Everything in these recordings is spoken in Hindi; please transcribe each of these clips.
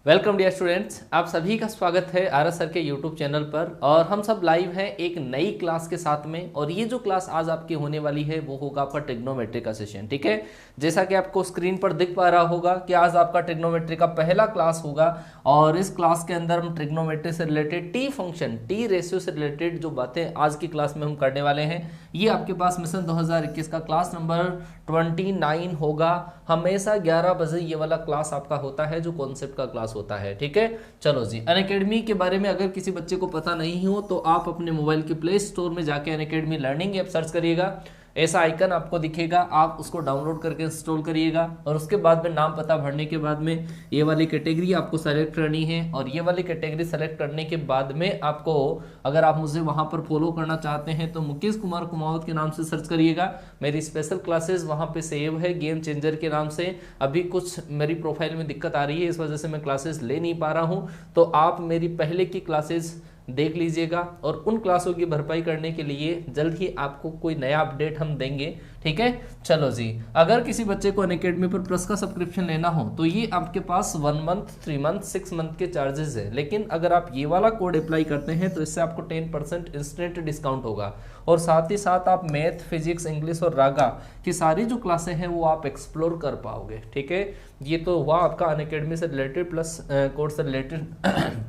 वेलकम डियर स्टूडेंट्स, आप सभी का स्वागत है आरएस सर के यूट्यूब चैनल पर। और हम सब लाइव हैं एक नई क्लास के साथ में। और ये जो क्लास आज आपकी होने वाली है वो होगा आपका ट्रिग्नोमेट्री का सेशन। ठीक है, जैसा कि आपको स्क्रीन पर दिख पा रहा होगा कि आज आपका ट्रिग्नोमेट्री का पहला क्लास होगा। और इस क्लास के अंदर हम ट्रिग्नोमेट्री से related T function, T ratio से रिलेटेड जो बातें आज की क्लास में हम करने वाले हैं, ये आपके पास मिशन 2021 का क्लास नंबर 29 होगा। हमेशा 11 बजे ये वाला क्लास आपका होता है जो कॉन्सेप्ट का क्लास होता है। ठीक है, चलो जी। अनअकैडमी के बारे में अगर किसी बच्चे को पता नहीं हो तो आप अपने मोबाइल के प्ले स्टोर में जाके अनअकैडमी लर्निंग ऐप सर्च करिएगा। ऐसा आइकन आपको दिखेगा, आप उसको डाउनलोड करके इंस्टॉल करिएगा। और उसके बाद में नाम पता भरने के बाद में ये वाली कैटेगरी आपको सेलेक्ट करनी है। और ये वाली कैटेगरी सेलेक्ट करने के बाद में आपको, अगर आप मुझे वहां पर फॉलो करना चाहते हैं तो मुकेश कुमार कुमावत के नाम से सर्च करिएगा। मेरी स्पेशल क्लासेस वहां पे सेव है गेम चेंजर के नाम से। अभी कुछ मेरी प्रोफाइल में दिक्कत आ रही है, इस वजह से मैं क्लासेस ले नहीं पा रहा हूं। तो आप मेरी पहले की क्लासेस देख लीजिएगा। और उन क्लासों की भरपाई करने के लिए जल्द ही आपको कोई नया अपडेट हम देंगे। ठीक है, चलो जी। अगर किसी बच्चे को अनअकैडमी पर प्लस का सब्सक्रिप्शन लेना हो तो ये आपके पास 1 मंथ, 3 मंथ, 6 मंथ के चार्जेस है। लेकिन अगर आप ये वाला कोड अप्लाई करते हैं तो इससे आपको 10% इंस्टेंट डिस्काउंट होगा। और साथ ही साथ आप मैथ, फिजिक्स, इंग्लिश और रागा की सारी जो क्लासें हैं वो आप एक्सप्लोर कर पाओगे। ठीक है, ये तो हुआ आपका अनअकैडमी से रिलेटेड प्लस कोर्स से रिलेटेड।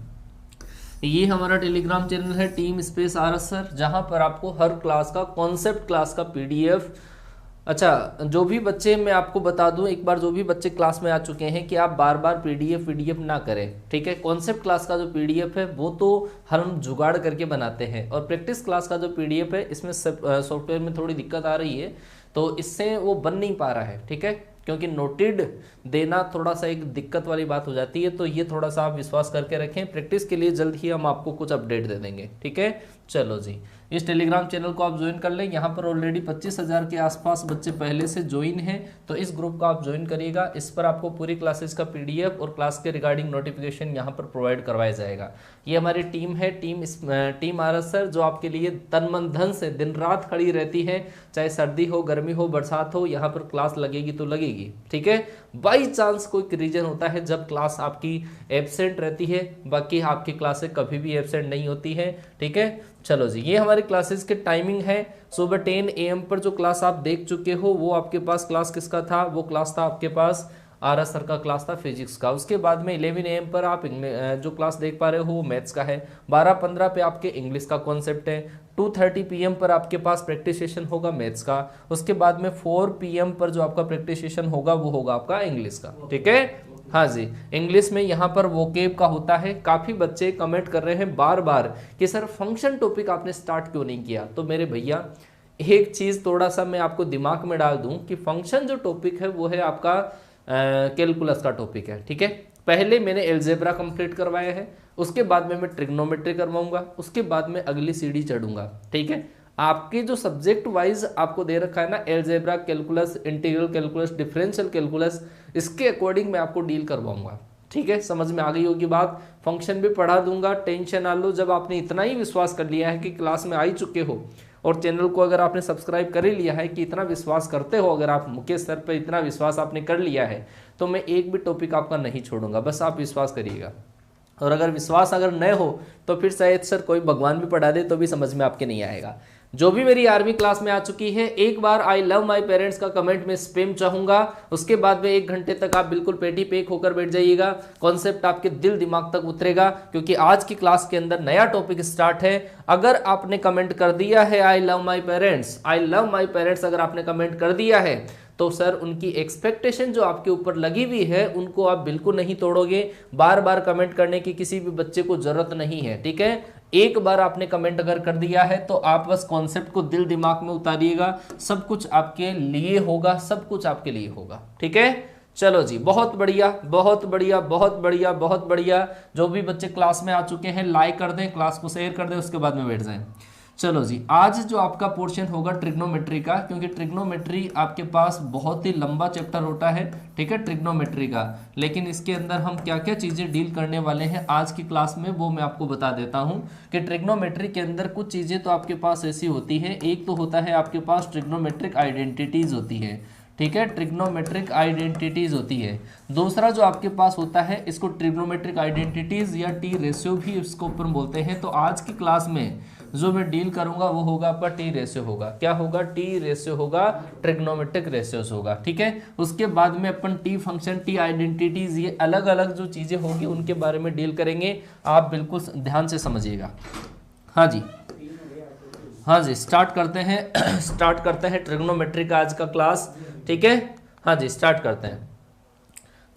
ये हमारा टेलीग्राम चैनल है टीम स्पेस आरएस सर, जहां पर आपको हर क्लास का, कॉन्सेप्ट क्लास का पीडीएफ। अच्छा, जो भी बच्चे, मैं आपको बता दूं एक बार, जो भी बच्चे क्लास में आ चुके हैं कि आप बार बार पीडीएफ ना करें। ठीक है, कॉन्सेप्ट क्लास का जो पीडीएफ है वो तो हम जुगाड़ करके बनाते हैं। और प्रैक्टिस क्लास का जो पीडीएफ है इसमें सॉफ्टवेयर में थोड़ी दिक्कत आ रही है, तो इससे वो बन नहीं पा रहा है। ठीक है, क्योंकि नोटेड देना थोड़ा सा एक दिक्कत वाली बात हो जाती है। तो ये थोड़ा सा आप विश्वास करके रखें, प्रैक्टिस के लिए जल्द ही हम आपको कुछ अपडेट दे देंगे। ठीक है, चलो जी। इस टेलीग्राम चैनल को आप ज्वाइन कर लें। यहाँ पर ऑलरेडी 25,000 के आसपास बच्चे पहले से ज्वाइन हैं, तो इस ग्रुप को आप ज्वाइन करिएगा। इस पर आपको पूरी क्लासेस का पीडीएफ और क्लास के रिगार्डिंग नोटिफिकेशन यहाँ पर प्रोवाइड करवाया जाएगा। ये हमारी टीम है, टीम आरएस सर, जो आपके लिए तन मन धन से दिन रात खड़ी रहती है। चाहे सर्दी हो, गर्मी हो, बरसात हो, यहाँ पर क्लास लगेगी तो लगेगी। ठीक है, बाई चांस कोई रीजन होता है जब क्लास आपकी एब्सेंट रहती है, बाकी आपकी क्लासें कभी भी एब्सेंट नहीं होती है। ठीक है, चलो जी। ये हमारी क्लासेस के टाइमिंग है। सुबह 10 AM पर जो क्लास आप देख चुके हो वो आपके पास क्लास किसका था? वो क्लास था आपके पास आरएस सर का क्लास था फिजिक्स का। उसके बाद में 11 AM पर आप जो क्लास देख पा रहे हो वो मैथ्स का है। 12:15 पे आपके इंग्लिश का कॉन्सेप्ट है। 2:30 PM पर आपके पास प्रैक्टिस सेशन होगा मैथ्स का। उसके बाद में 4 PM पर जो आपका प्रैक्टिस सेशन होगा वो होगा आपका इंग्लिश का। ठीक है, हाँ जी। इंग्लिश में यहाँ पर वोकेब का होता है। काफी बच्चे कमेंट कर रहे हैं बार बार कि सर फंक्शन टॉपिक आपने स्टार्ट क्यों नहीं किया। तो मेरे भैया, एक चीज थोड़ा सा मैं आपको दिमाग में डाल दूं कि फंक्शन जो टॉपिक है वो है आपका कैलकुलस का टॉपिक है। ठीक है, पहले मैंने एलजेब्रा कंप्लीट करवाया है, उसके बाद में मैं ट्रिग्नोमेट्री करवाऊंगा, उसके बाद में अगली सीढ़ी चढ़ूंगा। ठीक है, आपके जो सब्जेक्ट वाइज आपको दे रखा है ना, algebra, calculus, integral calculus, differential calculus, इसके अकॉर्डिंग मैं आपको डील करवाऊंगा। ठीक है, समझ में आ गई होगी बात। फंक्शन भी पढ़ा दूंगा, टेंशन ना लो। जब आपने इतना ही विश्वास कर लिया है कि क्लास में आ ही चुके हो और चैनल को अगर आपने सब्सक्राइब कर ही लिया है, कि इतना विश्वास करते हो, अगर आप मुकेश सर पर इतना विश्वास आपने कर लिया है, तो मैं एक भी टॉपिक आपका नहीं छोड़ूंगा। बस आप विश्वास करिएगा। और अगर विश्वास अगर न हो तो फिर शायद सर कोई भगवान भी पढ़ा दे तो भी समझ में आपके नहीं आएगा। जो भी मेरी 11वीं क्लास में आ चुकी है, एक बार आई लव माई पेरेंट्स का कमेंट में स्पैम चाहूंगा। उसके बाद में 1 घंटे तक आप बिल्कुल पेटी पेक होकर बैठ जाइएगा। कॉन्सेप्ट आपके दिल दिमाग तक उतरेगा, क्योंकि आज की क्लास के अंदर नया टॉपिक स्टार्ट है। अगर आपने कमेंट कर दिया है I love my parents, I love my parents अगर आपने कमेंट कर दिया है, तो सर उनकी एक्सपेक्टेशन जो आपके ऊपर लगी हुई है उनको आप बिल्कुल नहीं तोड़ोगे। बार बार कमेंट करने की किसी भी बच्चे को जरूरत नहीं है। ठीक है, एक बार आपने कमेंट अगर कर दिया है तो आप बस कॉन्सेप्ट को दिल दिमाग में उतारिएगा। सब कुछ आपके लिए होगा, सब कुछ आपके लिए होगा। ठीक है, चलो जी। बहुत बढ़िया, बहुत बढ़िया, बहुत बढ़िया, बहुत बढ़िया। जो भी बच्चे क्लास में आ चुके हैं लाइक कर दें, क्लास को शेयर कर दें, उसके बाद में बैठ जाएं। चलो जी, आज जो आपका पोर्शन होगा ट्रिग्नोमेट्री का, क्योंकि ट्रिग्नोमेट्री आपके पास बहुत ही लंबा चैप्टर होता है। ठीक है, ट्रिग्नोमेट्री का। लेकिन इसके अंदर हम क्या क्या चीजें डील करने वाले हैं आज की क्लास में वो मैं आपको बता देता हूं कि ट्रिग्नोमेट्री के अंदर कुछ चीजें तो आपके पास ऐसी होती है। एक तो होता है आपके पास ट्रिग्नोमेट्रिक आइडेंटिटीज होती है। ठीक है, ट्रिग्नोमेट्रिक आइडेंटिटीज होती है। दूसरा जो आपके पास होता है इसको ट्रिग्नोमेट्रिक आइडेंटिटीज या टी रेशियो भी इसको ऊपर बोलते हैं। तो आज की क्लास में जो मैं डील करूंगा वो होगा आपका टी रेशियो होगा। क्या होगा? टी रेशियो होगा, ट्रिग्नोमेट्रिक रेशियोस होगा। ठीक है, उसके बाद में अपन टी फंक्शन, टी आइडेंटिटीज, ये अलग अलग जो चीजें होंगी उनके बारे में डील करेंगे। आप बिल्कुल ध्यान से समझिएगा। हाँ जी, हाँ जी, स्टार्ट करते हैं स्टार्ट करते हैं ट्रिग्नोमेट्रिक आज का क्लास। ठीक है, हाँ जी, स्टार्ट करते हैं।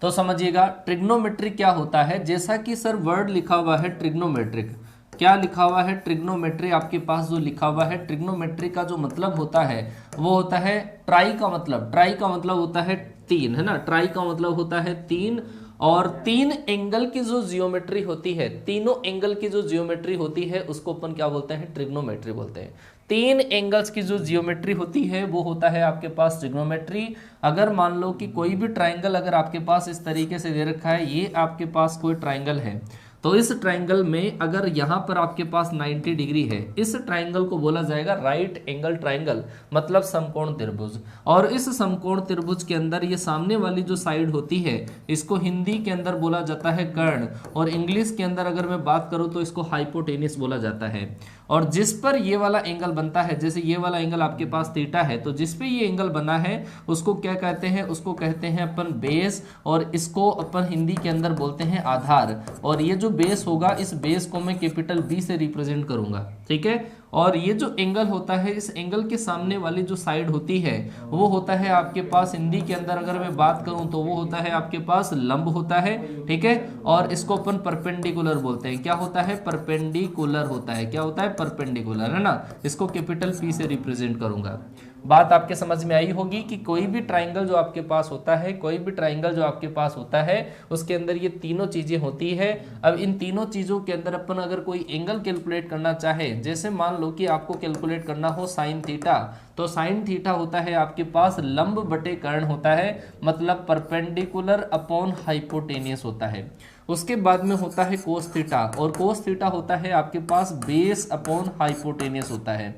तो समझिएगा ट्रिग्नोमेट्रिक क्या होता है। जैसा कि सर वर्ड लिखा हुआ है ट्रिग्नोमेट्रिक, क्या लिखा हुआ है? ट्रिग्नोमेट्री आपके पास जो लिखा हुआ है, ट्रिग्नोमेट्री का जो मतलब होता है वो होता है ट्राई का मतलब, ट्राई का मतलब होता है तीन, है ना। ट्राई का मतलब होता है तीन, और तीन एंगल की जो जियोमेट्री होती है, तीनों एंगल की जो जियोमेट्री होती है उसको अपन क्या बोलते हैं? ट्रिग्नोमेट्री बोलते हैं। तीन एंगल्स की जो जियोमेट्री होती है वो होता है आपके पास ट्रिग्नोमेट्री। अगर मान लो कि कोई भी ट्राइंगल अगर आपके पास इस तरीके से दे रखा है, ये आपके पास कोई ट्राइंगल है, तो इस ट्राइंगल में अगर यहाँ पर आपके पास 90 डिग्री है, इस ट्राइंगल को बोला जाएगा राइट एंगल ट्राइंगल, मतलब समकोण त्रिभुज। और इस समकोण त्रिभुज के अंदर ये सामने वाली जो साइड होती है इसको हिंदी के अंदर बोला जाता है कर्ण, और इंग्लिश के अंदर अगर मैं बात करूँ तो इसको हाइपोटेनिस बोला जाता है। और जिस पर ये वाला एंगल बनता है, जैसे ये वाला एंगल आपके पास थीटा है, तो जिस पे ये एंगल बना है उसको क्या कहते हैं? उसको कहते हैं अपन बेस, और इसको अपन हिंदी के अंदर बोलते हैं आधार। और ये जो बेस होगा, इस बेस को मैं कैपिटल बी से रिप्रेजेंट करूंगा। ठीक है, और ये जो एंगल होता है, इस एंगल के सामने वाली जो साइड होती है वो होता है आपके पास हिंदी के अंदर अगर मैं बात करूं तो वो होता है आपके पास लंब होता है। ठीक है, और इसको अपन परपेंडिकुलर बोलते हैं। क्या होता है? परपेंडिकुलर होता है। क्या होता है? परपेंडिकुलर, है ना। इसको कैपिटल पी से रिप्रेजेंट करूंगा। बात आपके समझ में आई होगी कि कोई भी ट्राइंगल जो आपके पास होता है, कोई भी ट्राइंगल जो आपके पास होता है उसके अंदर ये तीनों चीजें होती है। अब इन तीनों चीजों के अंदर अपन अगर कोई एंगल कैलकुलेट करना चाहे, जैसे मान लो कि आपको कैलकुलेट करना हो साइन थीटा, तो साइन थीटा होता है आपके पास लंब बटे कर्ण होता है, मतलब परपेंडिकुलर अपॉन हाइपोटेनियस होता है। उसके बाद में होता है कोस थीटा, और कोस थीटा होता है आपके पास बेस अपॉन हाइपोटेनियस होता है।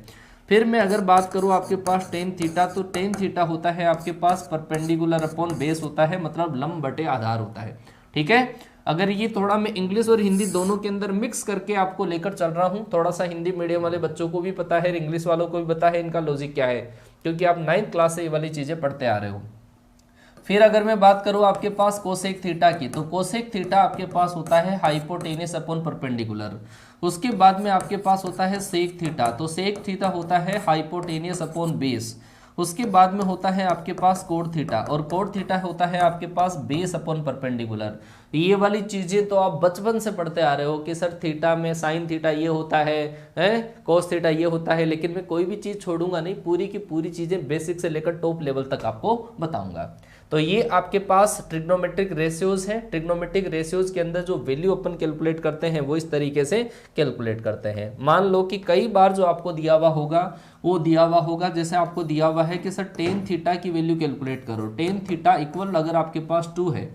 फिर मैं अगर बात करूं आपके पास टेन थीटा, तो टेन थीटा होता है आपके पास परपेंडिकुलर अपॉन बेस होता है, मतलब लंब बटे आधार होता है। ठीक है, अगर ये थोड़ा मैं इंग्लिश और हिंदी दोनों के अंदर मिक्स करके आपको लेकर चल रहा हूं, थोड़ा सा हिंदी मीडियम वाले बच्चों को भी पता है, इंग्लिश वालों को भी पता है इनका लॉजिक क्या है, क्योंकि आप 9th क्लास से ये वाली चीजें पढ़ते आ रहे हो। फिर अगर मैं बात करूं आपके पास कोसेक थीटा की, तो कोसेक थीटा आपके पास होता है हाइपोटेनियस अपॉन परपेंडिकुलर। उसके बाद में आपके पास होता है सेक थीटा, तो सेक थीटा होता है हाइपोटेनियस अपॉन बेस। उसके बाद में होता है आपके पास कोड थीटा, और कोड थीटा होता है आपके पास बेस अपॉन परपेंडिकुलर। ये वाली चीजें तो आप बचपन से पढ़ते आ रहे हो कि सर थीटा में साइन थीटा ये होता है कोस थीटा ये होता है, लेकिन मैं कोई भी चीज छोड़ूंगा नहीं, पूरी की पूरी चीजें बेसिक से लेकर टॉप लेवल तक आपको बताऊंगा। तो ये आपके पास ट्रिग्नोमेट्रिक रेशियोज है। ट्रिग्नोमेट्रिक रेशियोज के अंदर जो वैल्यू अपन कैलकुलेट करते हैं वो इस तरीके से कैलकुलेट करते हैं। मान लो कि कई बार जो आपको दिया हुआ होगा वो दिया हुआ होगा, जैसे आपको दिया हुआ है कि सर टेन थीटा की वैल्यू कैलकुलेट करो। टेन थीटा इक्वल अगर आपके पास 2 है,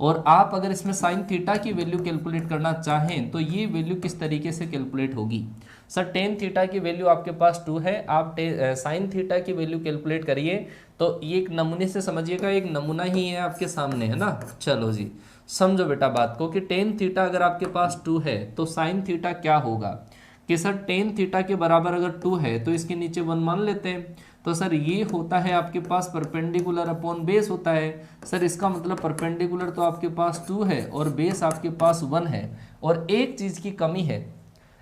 और आप अगर इसमें साइन थीटा की वैल्यू कैलकुलेट करना चाहें तो ये वैल्यू किस तरीके से कैलकुलेट होगी? सर टेन थीटा की वैल्यू आपके पास 2 है, आप साइन थीटा की वैल्यू कैलकुलेट करिए। तो ये एक नमूने से समझिएगा, एक नमूना ही है आपके सामने, है ना। चलो जी, समझो बेटा बात को कि टेन थीटा अगर आपके पास 2 है तो साइन थीटा क्या होगा कि सर टेन थीटा के बराबर अगर 2 है तो इसके नीचे 1 मान लेते हैं। तो सर ये होता है आपके पास परपेंडिकुलर अपॉन बेस होता है। सर इसका मतलब परपेंडिकुलर तो आपके पास 2 है और बेस आपके पास 1 है, और एक चीज की कमी है,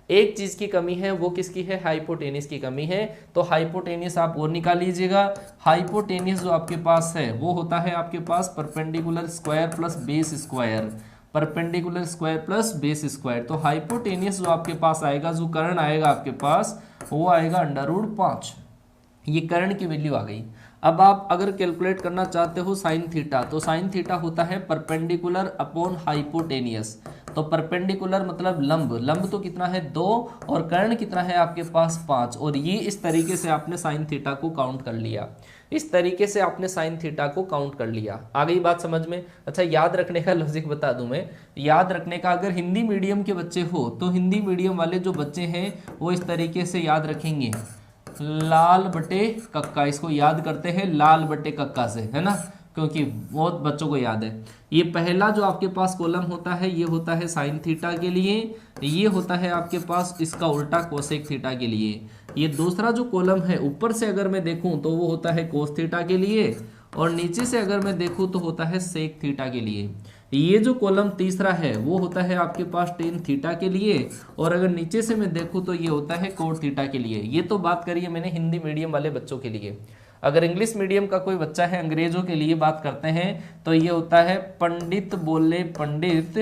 एक चीज की कमी है, वो किसकी है? हाइपोटेनियस की कमी है। तो हाइपोटेनियस आप और निकाल लीजिएगा। हाइपोटेनियस जो आपके पास है वो होता है आपके पास perpendicular square plus base square, perpendicular square plus base square. तो हाइपोटेनियस जो आपके पास आएगा, जो कर्ण आएगा आपके पास, वो आएगा √5। ये कर्ण की वैल्यू आ गई। अब आप अगर कैलकुलेट करना चाहते हो साइन थीटा, तो साइन थीटा होता है परपेंडिकुलर अपॉन हाइपोटेनियस। तो परपेंडिकुलर मतलब लंब, लंब तो कितना है 2, और कर्ण कितना है आपके पास 5, और ये इस तरीके से आपने साइन थीटा को काउंट कर लिया। इस तरीके से आपने साइन थीटा को काउंट कर लिया। आ गई बात समझ में? अच्छा, याद रखने का लॉजिक बता दूं मैं, याद रखने का, अगर हिंदी मीडियम के बच्चे हो तो हिंदी मीडियम वाले जो बच्चे हैं वो इस तरीके से याद रखेंगे लाल बटे कक्का, इसको याद करते हैं लाल बटे कक्का से, है ना, क्योंकि बहुत बच्चों को याद है। ये पहला जो आपके पास कॉलम होता है ये होता है साइन थीटा के लिए, ये होता है आपके पास इसका उल्टा कोसेक थीटा के लिए। ये दूसरा जो कॉलम है ऊपर से अगर मैं देखूं तो वो होता है कोस थीटा के लिए, और नीचे से अगर मैं देखूं तो होता है सेक थीटा के लिए। ये जो कॉलम तीसरा है वो होता है आपके पास टेन थीटा के लिए, और अगर नीचे से मैं देखूं तो ये होता है कोट थीटा के लिए। ये तो बात करी है मैंने हिंदी मीडियम वाले बच्चों के लिए। अगर इंग्लिश मीडियम का कोई बच्चा है, अंग्रेजों के लिए बात करते हैं, तो ये होता है पंडित बोले पंडित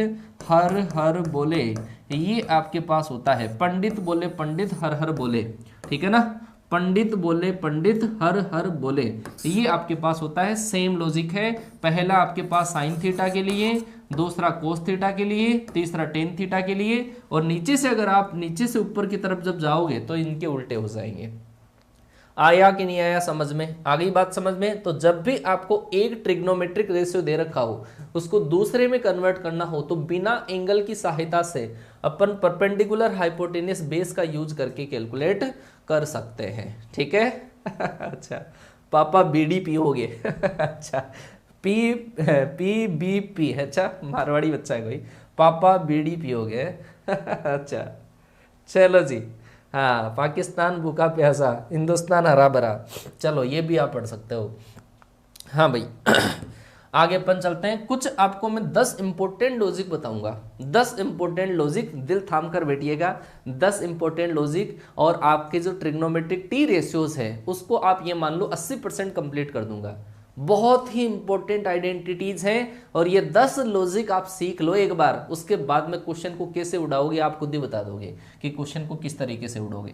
हर हर बोले। ये आपके पास होता है पंडित बोले पंडित हर हर बोले, ठीक है ना, पंडित बोले पंडित हर हर बोले। ये आपके पास होता है, सेम लॉजिक है। पहला आपके पास साइन थीटा के लिए, दूसरा कोस थीटा के लिए, तीसरा टेन थीटा के लिए, और नीचे से अगर आप नीचे से ऊपर की तरफ जब जाओगे तो इनके उल्टे हो जाएंगे। आया कि नहीं आया समझ में? आ गई बात समझ में? तो जब भी आपको एक ट्रिग्नोमेट्रिक रेशियो दे रखा हो उसको दूसरे में कन्वर्ट करना हो तो बिना एंगल की सहायता से अपन परपेंडिकुलर हाइपोटेन्यूस बेस का यूज करके कैलकुलेट कर सकते हैं, ठीक है। अच्छा, पापा बीडी पियोगे? अच्छा, पी, अच्छा मारवाड़ी बच्चा है कोई, पापा बीडी पियोगे? अच्छा चलो जी। हाँ, पाकिस्तान भूखा प्यासा, हिंदुस्तान हरा भरा, चलो ये भी आप पढ़ सकते हो। हाँ भाई, आगे अपन चलते हैं। कुछ आपको मैं 10 इंपॉर्टेंट लॉजिक बताऊंगा, 10 इंपॉर्टेंट लॉजिक, दिल थाम कर बैठिएगा। 10 इंपॉर्टेंट लॉजिक, और आपके जो ट्रिग्नोमेट्रिक टी रेशियोज है उसको आप ये मान लो 80% कंप्लीट कर दूंगा। बहुत ही इंपॉर्टेंट आइडेंटिटीज हैं, और ये 10 लॉजिक आप सीख लो एक बार, उसके बाद में क्वेश्चन को कैसे उड़ाओगे आप खुद ही बता दोगे कि क्वेश्चन को किस तरीके से उड़ोगे।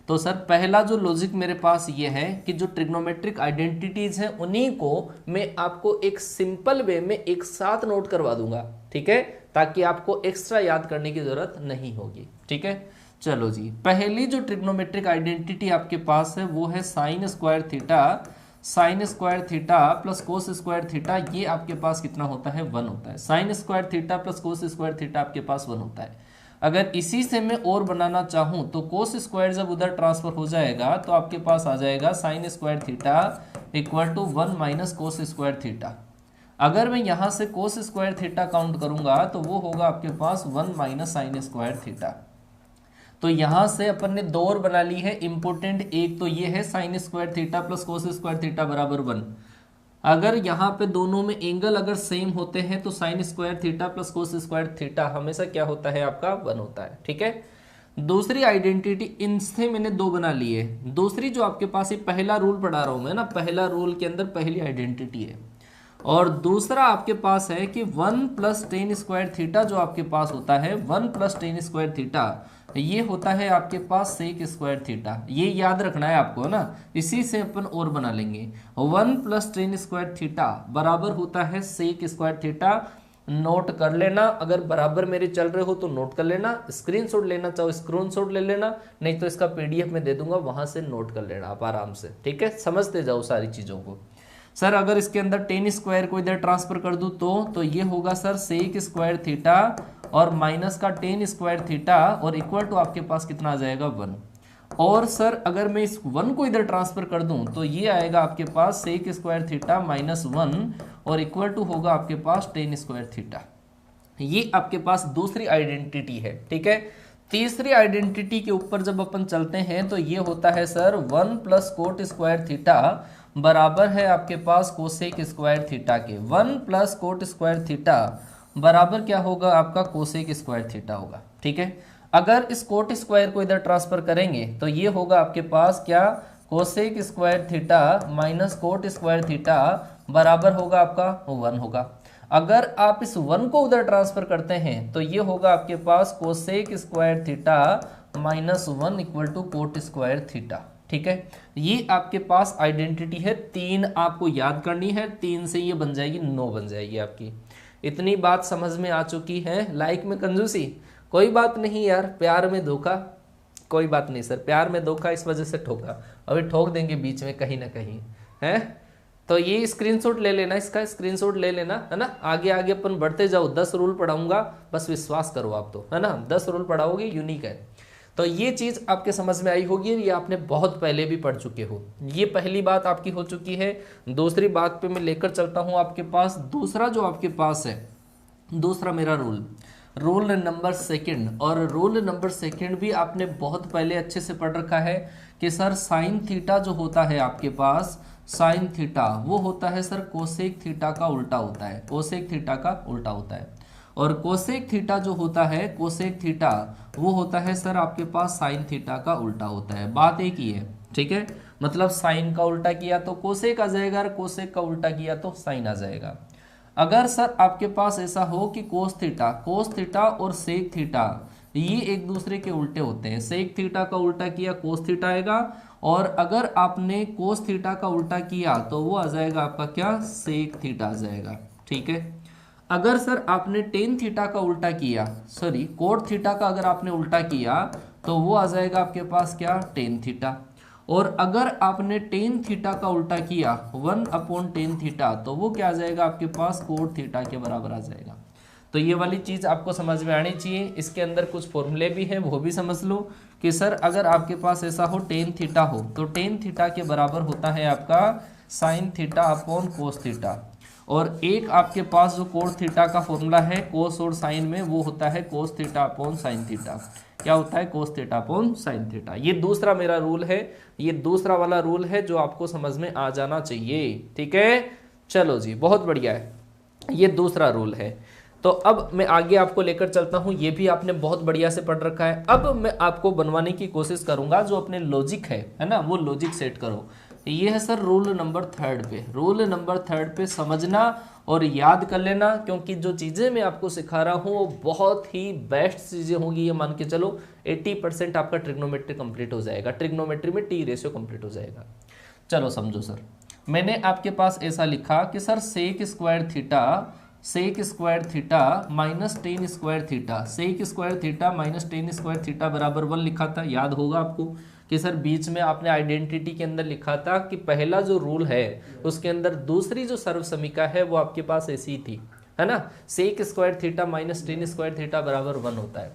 तो सर पहला जो लॉजिक मेरे पास ये है कि जो ट्रिग्नोमेट्रिक आइडेंटिटीज हैं उन्हीं को मैं आपको एक सिंपल वे में एक साथ नोट करवा दूंगा, ठीक है, ताकि आपको एक्स्ट्रा याद करने की जरूरत नहीं होगी, ठीक है। चलो जी, पहली जो ट्रिग्नोमेट्रिक आइडेंटिटी आपके पास है वो है sign square theta, sign square theta plus कोस स्क्वायर थीटा। ये आपके पास कितना होता है? 1 होता है। साइन स्क्वायर थीटा प्लस कोस स्क्वायर थीटा आपके पास 1 होता है। अगर इसी से मैं और बनाना चाहूं तो कोस स्क्वायर जब उधर ट्रांसफर हो जाएगा तो आपके पास आ जाएगा sine square theta equal to 1 minus cos square theta. अगर मैं यहां से कोस स्क्वायर थीटा काउंट करूंगा तो वो होगा आपके पास 1 माइनस साइन स्क्वायर थीटा। तो यहां से अपन ने 2 और बना ली है इंपोर्टेंट, एक तो ये है साइन स्क्वायर थीटा प्लस कोस स्क्वायर थीटा बराबर 1। अगर यहाँ पे दोनों में एंगल अगर सेम होते हैं तो साइन स्क्वायर थीटा प्लस कोस स्क्वायर थीटा हमेशा क्या होता है? आपका 1 होता है, ठीक है। दूसरी आइडेंटिटी, इनसे मैंने 2 बना लिए। दूसरी जो आपके पास ये पहला रूल पढ़ा रहा हूं मैं ना, पहला रूल के अंदर पहली आइडेंटिटी है, और दूसरा आपके पास है कि 1 प्लस टेन स्क्वायर थीटा जो आपके पास होता है, 1 प्लस टेन स्क्वायर थीटा ये होता है आपके पास सेक स्क्वायर थीटा। ये याद रखना है आपको ना, इसी से अपन और बना लेंगे। 1 प्लस टेन स्क्वायर थीटा बराबर होता है सेक स्क्वायर थीटा। नोट कर लेना, अगर बराबर मेरे चल रहे हो तो नोट कर लेना, स्क्रीनशॉट लेना चाहो स्क्रीनशॉट ले लेना, नहीं तो इसका पीडीएफ में दे दूंगा, वहां से नोट कर लेना आप आराम से, ठीक है। समझते जाओ सारी चीजों को। सर अगर इसके अंदर टेन स्क्वायर को इधर ट्रांसफर कर दूं तो ये होगा सर सेक स्क्वायर थीटा और माइनस का टेन स्क्वायर थीटा, और इक्वल टू आपके पास कितना आ जाएगा? 1। और सर अगर मैं इस 1 को इधर ट्रांसफर कर दूं तो ये आएगा आपके पास सेक स्क्वायर थीटा माइनस 1, और इक्वल टू होगा आपके पास टेन स्क्वायर थीटा। ये आपके पास दूसरी आइडेंटिटी है, ठीक है। तीसरी आइडेंटिटी के ऊपर जब अपन चलते हैं तो ये होता है sir 1 plus coat square theta बराबर है आपके पास कोसेक स्क्वायर थीटा के। 1 प्लस कोट स्क्वायर थीटा बराबर क्या होगा? आपका कोसेक स्क्वायर थीटा होगा, ठीक है। अगर इस कोट स्क्वायर को इधर ट्रांसफर करेंगे तो ये होगा आपके पास क्या? Cosec square theta minus cot square theta बराबर होगा आपका 1 होगा। अगर आप इस 1 को उधर ट्रांसफर करते हैं तो ये होगा आपके पास cosec square theta minus 1 equal to cot square theta, ठीक है। ये आपके पास आइडेंटिटी है। 3 आपको याद करनी है, 3 से ये बन जाएगी 9 बन जाएगी आपकी। इतनी बात समझ में आ चुकी है। लाइक में कंजूसी कोई बात नहीं यार, प्यार में धोखा कोई बात नहीं सर, प्यार में धोखा इस वजह से ठोका, अभी ठोक देंगे बीच में कहीं ना कहीं, है। तो ये स्क्रीनशॉट ले लेना, इसका स्क्रीनशॉट ले लेना, है ना। आगे आगे अपन बढ़ते जाओ, 10 रूल पढ़ाऊंगा, बस विश्वास करो आप तो, है ना। 10 रूल पढ़ाओगे, यूनिक है। तो ये चीज़ आपके समझ में आई होगी, ये आपने बहुत पहले भी पढ़ चुके हो। ये पहली बात आपकी हो चुकी है। दूसरी बात पे मैं लेकर चलता हूँ आपके पास, दूसरा जो आपके पास है, दूसरा मेरा रूल नंबर सेकंड। और रूल नंबर सेकंड भी आपने बहुत पहले अच्छे से पढ़ रखा है कि सर साइन थीटा जो होता है आपके पास, साइन थीटा वो होता है सर कोसेक थीटा का उल्टा होता है, कोसेक थीटा का उल्टा होता है। और कोसेक थीटा जो होता है, कोसेक थीटा वो होता है सर आपके पास साइन थीटा का उल्टा होता है। बात एक ही है, ठीक है। मतलब साइन का उल्टा किया तो कोसेक आ जाएगा और कोसेक का उल्टा किया तो साइन आ जाएगा। अगर सर आपके पास ऐसा हो कि कोस थीटा और सेक थीटा ये एक दूसरे के उल्टे होते हैं, सेक थीटा का उल्टा किया कोस थीटा आएगा, और अगर आपने कोस थीटा का उल्टा किया तो वो आ जाएगा आपका क्या, सेक थीटा आ जाएगा, ठीक है। अगर सर आपने टेन थीटा का उल्टा किया, सॉरी कोट थीटा का अगर आपने उल्टा किया तो वो आ जाएगा आपके पास क्या, टेन थीटा। और अगर आपने टेन थीटा का उल्टा किया 1/10 थीटा तो वो क्या आ जाएगा आपके पास, कोट थीटा के बराबर आ जाएगा। तो ये वाली चीज़ आपको समझ में आनी चाहिए। इसके अंदर कुछ फॉर्मूले भी हैं, वो भी समझ लो कि सर अगर आपके पास ऐसा हो टेन थीटा हो तो टेन थीटा के बराबर होता है आपका sign theta upon cos theta. और एक आपके पास जो कोस थीटा का फॉर्मूला है कोस और साइन में, वो होता है कोस थीटा अपॉन साइन थीटा। क्या होता है, कोस थीटा अपॉन साइन थीटा। ये दूसरा मेरा रूल है, ये दूसरा वाला रूल है जो आपको समझ में आ जाना चाहिए, ठीक है। चलो जी, बहुत बढ़िया है, ये दूसरा रूल है। तो अब मैं आगे आपको लेकर चलता हूं, ये भी आपने बहुत बढ़िया से पढ़ रखा है। अब मैं आपको बनवाने की कोशिश करूंगा, जो अपने लॉजिक है ना, वो लॉजिक सेट करो। ये है सर रूल नंबर थर्ड पे, रूल नंबर थर्ड पे समझना और याद कर लेना, क्योंकि जो चीज़ें मैं आपको सिखा रहा हूँ वो बहुत ही बेस्ट चीज़ें होंगी। ये मान के चलो 80% आपका ट्रिग्नोमेट्री कंप्लीट हो जाएगा, ट्रिग्नोमेट्री में टी रेशियो कंप्लीट हो जाएगा। चलो समझो सर, मैंने आपके पास ऐसा लिखा कि sir sec square theta minus tan square theta, sec square theta minus tan square theta बराबर 1 लिखा था, याद होगा आपको कि सर बीच में आपने आइडेंटिटी के अंदर लिखा था कि पहला जो रूल है उसके अंदर दूसरी जो सर्व समीका है वो आपके पास ऐसी थी, है ना, sec square theta minus tan square theta बराबर 1 होता है।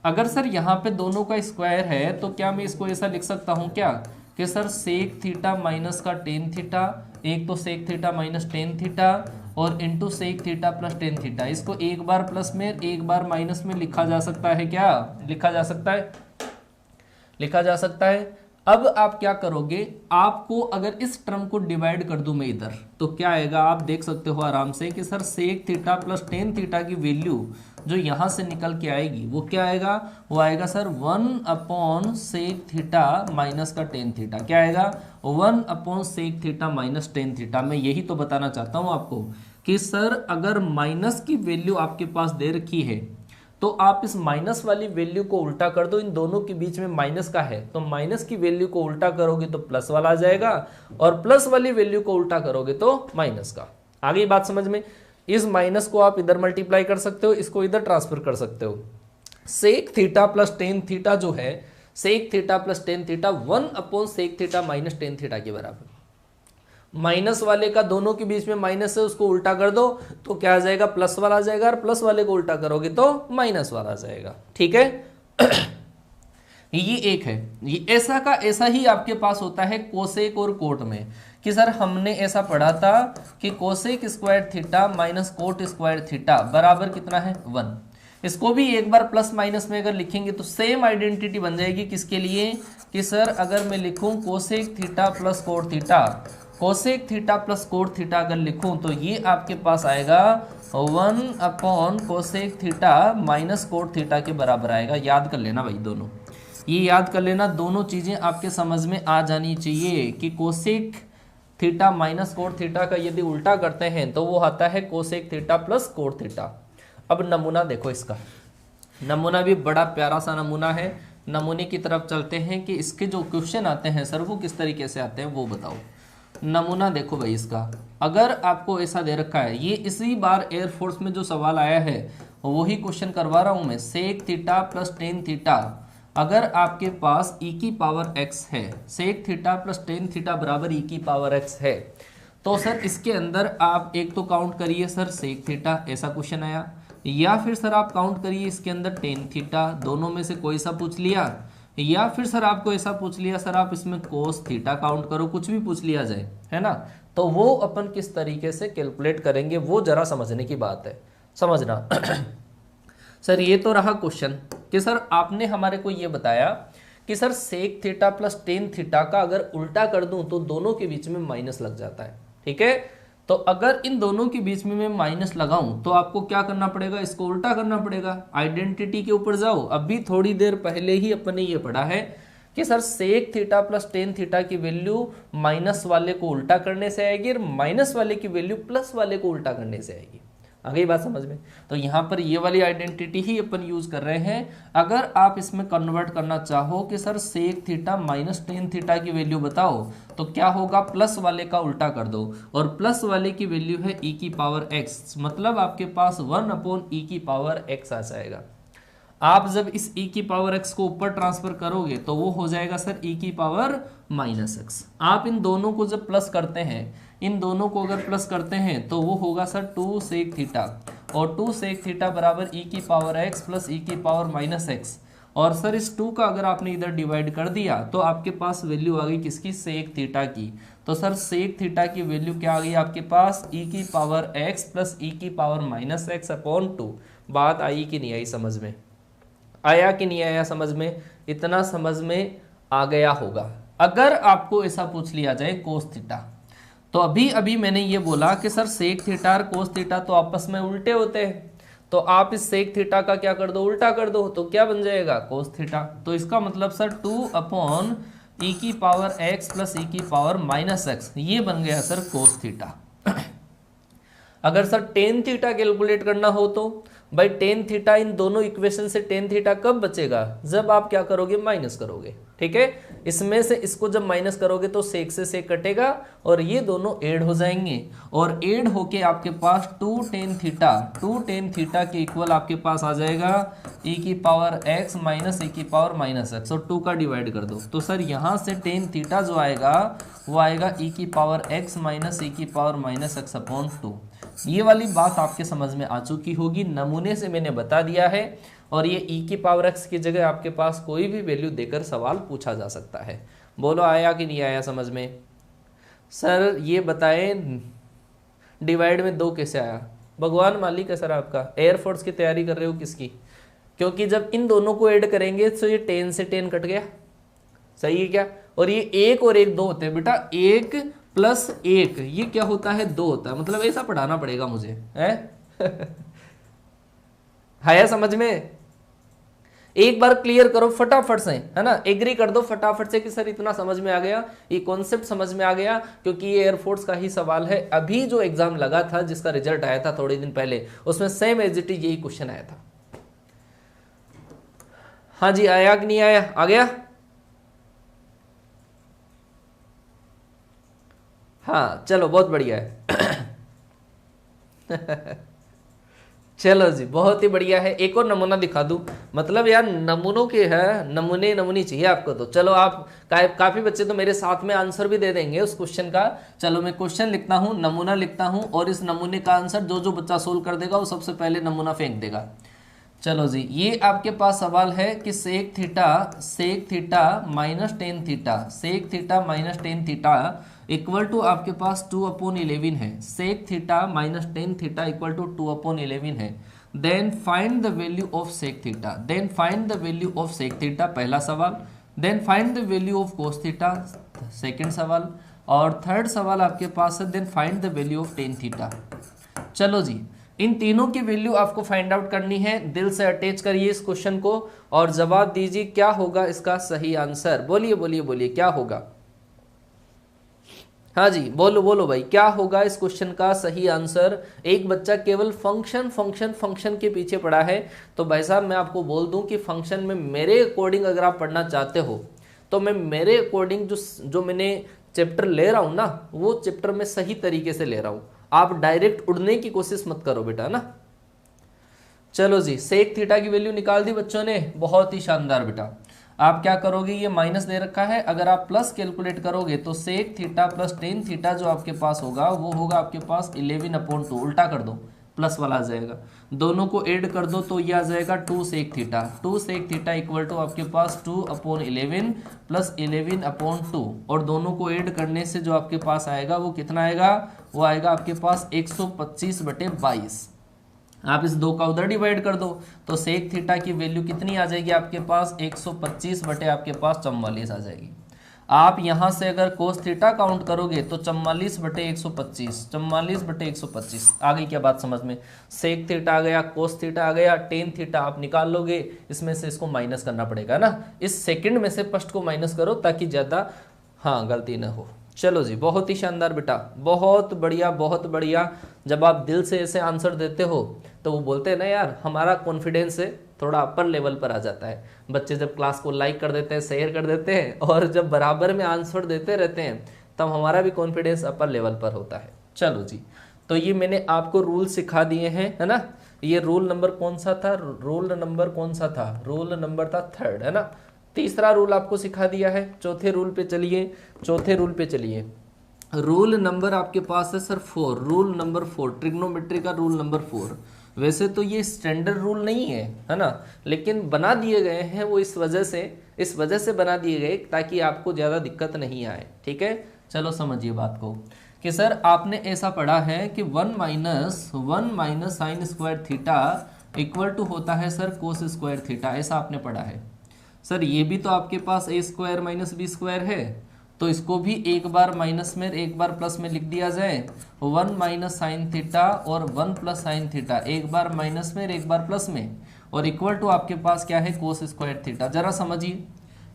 अगर सर यहाँ पे दोनों का स्क्वायर है तो क्या मैं इसको ऐसा लिख सकता हूँ क्या कि सर सेक थीटा माइनस का टेन थीटा, एक तो sec theta minus tan theta और into sec theta plus tan theta. इसको एक बार प्लस में एक बार माइनस में लिखा जा सकता है, क्या लिखा जा सकता है, लिखा जा सकता है। अब आप क्या करोगे, आपको अगर इस टर्म को डिवाइड कर दूं मैं इधर तो क्या आएगा, आप देख सकते हो आराम से कि sir sec theta plus tan theta की वैल्यू जो यहां से निकल के आएगी वो क्या आएगा, वो आएगा सर 1 सेक थीटा माइनस का टेन थीटा। क्या आएगा, 1 sec theta minus tan theta. मैं यही तो बताना चाहता हूं आपको कि सर अगर माइनस की वैल्यू आपके पास दे रखी है तो आप इस माइनस वाली वैल्यू को उल्टा कर दो, इन दोनों के बीच में माइनस का है तो माइनस की वैल्यू को उल्टा करोगे तो प्लस वाला आ जाएगा, और प्लस वाली वैल्यू को उल्टा करोगे तो माइनस का। आ गई बात समझ में। इस माइनस को आप इधर मल्टीप्लाई कर सकते हो, इसको इधर ट्रांसफर कर सकते हो। Sec theta plus tan theta जो है, sec theta plus tan theta 1 sec theta minus tan theta के बराबर। माइनस वाले का दोनों के बीच में माइनस है, उसको उल्टा कर दो तो क्या आ जाएगा, प्लस वाला आ जाएगा, और प्लस वाले को उल्टा करोगे तो माइनस वाला आ जाएगा, ठीक है। ये एक है, ये ऐसा का ऐसा ही आपके पास होता है कोसेक और कोट में, कि सर हमने ऐसा पढ़ा था कि cosec square theta minus cot square theta बराबर कितना है 1। इसको भी एक बार प्लस माइनस में अगर लिखेंगे तो सेम आइडेंटिटी बन जाएगी, किसके लिए, कि सर अगर मैं लिखूं cosec theta plus cot theta, cosec theta plus cot theta अगर लिखूं तो ये आपके पास आएगा 1 cosec theta minus cot theta के बराबर आएगा। याद कर लेना भाई, दोनों ये याद कर लेना, दोनों चीजें आपके समझ में आ जानी चाहिए कि cosec theta minus cot theta का यदि उल्टा करते हैं तो वो आता है cosec theta plus cot theta. अब नमूना देखो इसका, नमूना भी बड़ा प्यारा सा नमूना है। नमूने की तरफ चलते हैं कि इसके जो क्वेश्चन आते हैं सर वो किस तरीके से आते हैं वो बताओ। नमूना देखो भाई इसका, अगर आपको ऐसा दे रखा है, ये इसी बार एयरफोर्स में जो सवाल आया है वही क्वेश्चन करवा रहा हूं मैं, sec theta plus tan theta अगर आपके पास e की पावर x है, sec theta plus tan theta बराबर e की पावर x है, तो सर इसके अंदर आप एक तो काउंट करिए सर सेक थीटा, ऐसा क्वेश्चन आया, या फिर सर आप काउंट करिए इसके अंदर टेन थीटा, दोनों में से कोई सा पूछ लिया, या फिर सर आपको ऐसा पूछ लिया सर आप इसमें कोस थीटा काउंट करो, कुछ भी पूछ लिया जाए, है ना, तो वो अपन किस तरीके से कैलकुलेट करेंगे वो जरा समझने की बात है, समझना। सर ये तो रहा क्वेश्चन कि सर आपने हमारे को ये बताया कि sir sec theta plus tan theta का अगर उल्टा कर दूं तो दोनों के बीच में माइनस लग जाता है, ठीक है। तो अगर इन दोनों के बीच में मैं माइनस लगाऊं तो आपको क्या करना पड़ेगा, इसको उल्टा करना पड़ेगा। आइडेंटिटी के ऊपर जाओ, अभी थोड़ी देर पहले ही अपन ने ये पढ़ा है कि sir sec theta plus tan theta की वैल्यू माइनस वाले को उल्टा करने से आएगी और माइनस वाले की वैल्यू प्लस वाले को उल्टा करने से आएगी। आ गई बात समझ में। तो यहाँ पर ये वाली आइडेंटिटी ही अपन यूज कर रहे हैं। अगर आप इसमें कन्वर्ट करना चाहो कि sir sec theta minus tan theta की वैल्यू बताओ तो क्या होगा, प्लस वाले का उल्टा कर दो और प्लस वाले की वैल्यू है e की पावर x, मतलब आपके पास 1/e की पावर x आ जाएगा। आप जब इस e की पावर x को ऊपर ट्रांसफर करोगे तो वो हो जाएगा सर e की पावर माइनस x। आप इन दोनों को जब प्लस करते हैं, इन दोनों को अगर प्लस करते हैं तो वो होगा सर 2 सेक थीटा, और 2 सेक थीटा बराबर e की पावर x प्लस e की पावर माइनस x। और सर इस 2 का अगर आपने इधर डिवाइड कर दिया तो आपके पास वैल्यू आ गई किसकी, सेक थीटा की। तो सर सेक थीटा की वैल्यू क्या आ गई आपके पास, e की पावर x प्लस e की पावर माइनस x अपॉन 2। बात आई कि नहीं आई समझ में, आया कि नहीं आया समझ में, इतना समझ में आ गया होगा। अगर आपको ऐसा पूछ लिया जाए कोस थीटा, तो अभी अभी मैंने ये बोला कि सर सेक थीटा और कोस थीटा तो आपस में उल्टे होते हैं, तो आप इस सेक थीटा का क्या कर दो, उल्टा कर दो, तो क्या बन जाएगा, कोस थीटा। तो इसका मतलब सर 2/e की पावर x प्लस e की पावर माइनस x, ये बन गया सर कोस थीटा। अगर सर टेन थीटा कैलकुलेट करना हो तो भाई टेन थीटा, इन दोनों इक्वेशन से टेन थीटा कब बचेगा, जब आप क्या करोगे, माइनस करोगे, ठीक है। इसमें से इसको जब माइनस करोगे तो सेक से सेक कटेगा और ये दोनों ऐड हो जाएंगे, और ऐड होके आपके पास 2 टेन थीटा के इक्वल आपके पास आ जाएगा e की पावर x माइनस e की पावर माइनस x, और 2 का डिवाइड कर दो। तो सर यहाँ से टेन थीटा जो आएगा वो आएगा e की पावर x माइनस e की पावर माइनस x अपॉन 2। ये वाली बात आपके समझ में आ चुकी होगी, नमूने से मैंने बता दिया है। और ये e की पावर x की जगह आपके पास कोई भी वैल्यू देकर सवाल पूछा जा सकता है। बोलो आया कि नहीं आया समझ में। सर ये बताएं डिवाइड में 2 कैसे आया, भगवान मालिक है सर आपका, एयरफोर्स की तैयारी कर रहे हो किसकी, क्योंकि जब इन दोनों को ऐड करेंगे तो ये 10 से 10 कट गया, सही है क्या। और ये 1 और 1 2 होते हैं बेटा, 1 प्लस 1 ये क्या होता है, 2 होता है, मतलब ऐसा पढ़ाना पड़ेगा मुझे, है आया समझ में। एक बार क्लियर करो फटाफट से, है ना, एग्री कर दो फटाफट से कि सर इतना समझ में आ गया, ये कॉन्सेप्ट समझ में आ गया, क्योंकि ये एयरफोर्स का ही सवाल है। अभी जो एग्जाम लगा था जिसका रिजल्ट आया था थोड़े दिन पहले, उसमें सेम एज इट इज यही क्वेश्चन आया था। हाँ जी आया कि नहीं आया, आ गया। हाँ चलो बहुत बढ़िया है चलो जी बहुत ही बढ़िया है। एक और नमूना दिखा दूं, मतलब यार नमूनों के है, नमूनी चाहिए आपको। तो चलो आप काफी बच्चे तो मेरे साथ में आंसर भी दे देंगे उस क्वेश्चन का। चलो मैं क्वेश्चन लिखता हूं, नमूना लिखता हूं, और इस नमूने का आंसर जो बच्चा सोल्व कर देगा वो सबसे पहले नमूना फेंक देगा। चलो जी ये आपके पास सवाल है कि sec theta minus tan theta, sec theta minus tan theta equal to आपके पास 2/11 है। Sec theta minus tan theta equal to 2/11 है। Then find the value of sec theta, then find the value of sec theta, पहला सवाल। Then find the value of cos theta, second सवाल। और थर्ड सवाल आपके पास है then find the value of tan theta. चलो जी इन तीनों की वैल्यू आपको फाइंड आउट करनी है। दिल से अटैच करिए इस क्वेश्चन को और जवाब दीजिए क्या होगा इसका सही आंसर। बोलिए बोलिए बोलिए क्या होगा, हाँ जी बोलो भाई क्या होगा इस क्वेश्चन का सही आंसर। एक बच्चा केवल फंक्शन के पीछे पड़ा है, तो भाई साहब मैं आपको बोल दूं कि फंक्शन में मेरे अकॉर्डिंग अगर आप पढ़ना चाहते हो तो मैं मेरे अकॉर्डिंग जो मैंने चैप्टर ले रहा हूं ना वो चैप्टर में सही तरीके से ले रहा हूं। आप डायरेक्ट उड़ने की कोशिश मत करो बेटा ना। चलो जी सेक थीटा की वैल्यू निकाल दी बच्चों ने, बहुत ही शानदार बेटा। आप क्या करोगे, ये माइनस दे रखा है, अगर आप प्लस कैलकुलेट करोगे तो sec theta plus tan theta जो आपके पास होगा वो होगा आपके पास 11/2, उल्टा कर दो प्लस वाला आ जाएगा, दोनों को ऐड कर दो तो ये आ जाएगा 2 sec theta. 2 sec theta equal to आपके पास 2/11 प्लस 11/2, और दोनों को ऐड करने से जो आपके पास आएगा वो कितना आएगा, वो आएगा आपके पास 125/22। आप इस 2 का उधर डिवाइड कर दो तो सेक थीटा की वैल्यू कितनी आ जाएगी आपके पास, 125 बटे आपके पास 44 आ जाएगी। आप यहां से अगर कोस थीटा काउंट करोगे तो 44 बटे 125, 44 बटे 125 आ गई क्या बात समझ में। सेक थीटा आ गया, कोस थीटा आ गया, टेन थीटा आप निकाल लोगे, इसमें से इसको माइनस करना पड़ेगा ना, इस सेकंड में से फर्स्ट को माइनस करो ताकि ज़्यादा गलती ना हो। चलो जी, बहुत ही शानदार बेटा, बहुत बढ़िया बहुत बढ़िया। जब आप दिल से ऐसे आंसर देते हो तो वो बोलते हैं ना यार, हमारा कॉन्फिडेंस है थोड़ा अपर लेवल पर आ जाता है। बच्चे जब क्लास को लाइक कर देते हैं, शेयर कर देते हैं, और जब बराबर में आंसर देते रहते हैं तब हमारा भी कॉन्फिडेंस अपर लेवल पर होता है। चलो जी, तो ये मैंने आपको रूल सिखा दिए हैं, है ना। ये रूल नंबर कौन सा था, रूल नंबर कौन सा था, रूल नंबर था 3rd, है ना। तीसरा रूल आपको सिखा दिया है। चौथे रूल पे चलिए, चौथे रूल पे चलिए। रूल नंबर आपके पास है सर 4, रूल नंबर 4, ट्रिग्नोमेट्री का रूल नंबर 4। वैसे तो ये स्टैंडर्ड रूल नहीं है ना, लेकिन बना दिए गए हैं वो इस वजह से बना दिए गए ताकि आपको ज़्यादा दिक्कत नहीं आए, ठीक है। चलो समझिए बात को कि सर आपने ऐसा पढ़ा है कि 1 minus sine square theta equal to होता है सर कोस स्क्वायर थीटा, ऐसा आपने पढ़ा है। सर ये भी तो आपके पास a square minus B square है, तो इसको भी एक बार माइनस में एक बार प्लस में लिख दिया जाए। 1 माइनस साइन थीटा और 1 प्लस साइन थीटा, एक बार माइनस में एक बार प्लस में, और इक्वल टू आपके पास क्या है, कोस स्क्वायर थीटा। जरा समझिए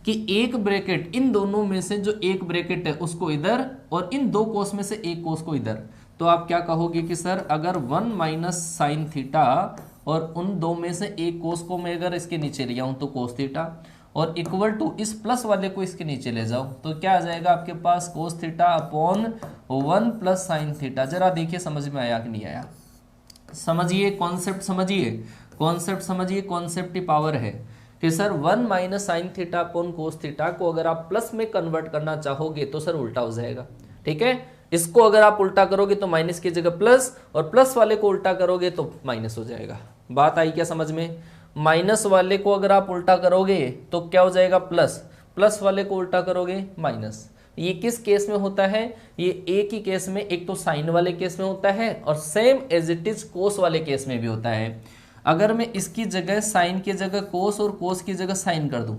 कि एक ब्रैकेट, इन दोनों में से जो एक ब्रैकेट है उसको इधर, और इन दो कोस में से एक कोस को इधर, तो आप क्या कहोगे कि सर अगर 1 माइनस साइन थीटा और उन दो में से एक कोस को मैं अगर इसके नीचे ले आऊं तो कोस थीटा, और इक्वल टू इस प्लस वाले को इसके नीचे ले जाओ तो क्या आ जाएगा आपके पास, cos theta upon 1 plus sine theta. जरा देखिए समझ में आया कि नहीं आया, समझिए कॉन्सेप्ट, समझिए कॉन्सेप्ट, समझिए कॉन्सेप्ट की पावर है कि sir 1 minus sign theta upon cos theta को अगर आप प्लस में कन्वर्ट करना चाहोगे तो सर उल्टा हो जाएगा, ठीक है। इसको अगर आप उल्टा करोगे तो माइनस की जगह प्लस, और प्लस वाले को उल्टा करोगे तो माइनस हो जाएगा। बात आई क्या समझ में। माइनस वाले को अगर आप उल्टा करोगे तो क्या हो जाएगा, प्लस, प्लस वाले को उल्टा करोगे माइनस। ये किस केस में होता है, ये एक ही केस में, एक तो साइन वाले केस में होता है और same as it is cos वाले केस में भी होता है। अगर मैं इसकी जगह साइन की जगह कोस और कोस की जगह साइन कर दूं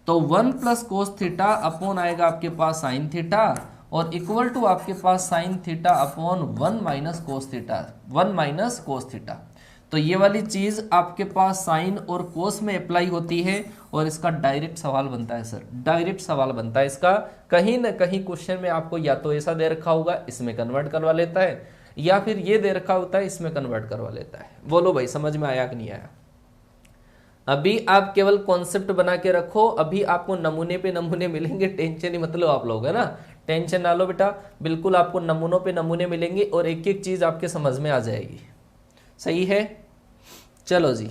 तो 1 प्लस कोस थीटा अपॉन आएगा आपके पास साइन थीटा, और इक्वल टू आपके पास sine theta upon 1 minus cos theta, 1 minus cos theta. तो ये वाली चीज आपके पास साइन और कोस में अप्लाई होती है, और इसका डायरेक्ट सवाल बनता है सर, डायरेक्ट सवाल बनता है इसका। कहीं ना कहीं क्वेश्चन में आपको या तो ऐसा दे रखा होगा इसमें कन्वर्ट करवा लेता है, या फिर ये दे रखा होता है इसमें कन्वर्ट करवा लेता है। बोलो भाई समझ में आया कि नहीं आया। अभी आप केवल कॉन्सेप्ट बना के रखो, अभी आपको नमूने पे नमूने मिलेंगे, टेंशन ही मतलब आप लोग, है ना, टेंशन ना लो बेटा, बिल्कुल आपको नमूनों पे नमूने मिलेंगे और एक एक चीज आपके समझ में आ जाएगी। सही है, चलो जी,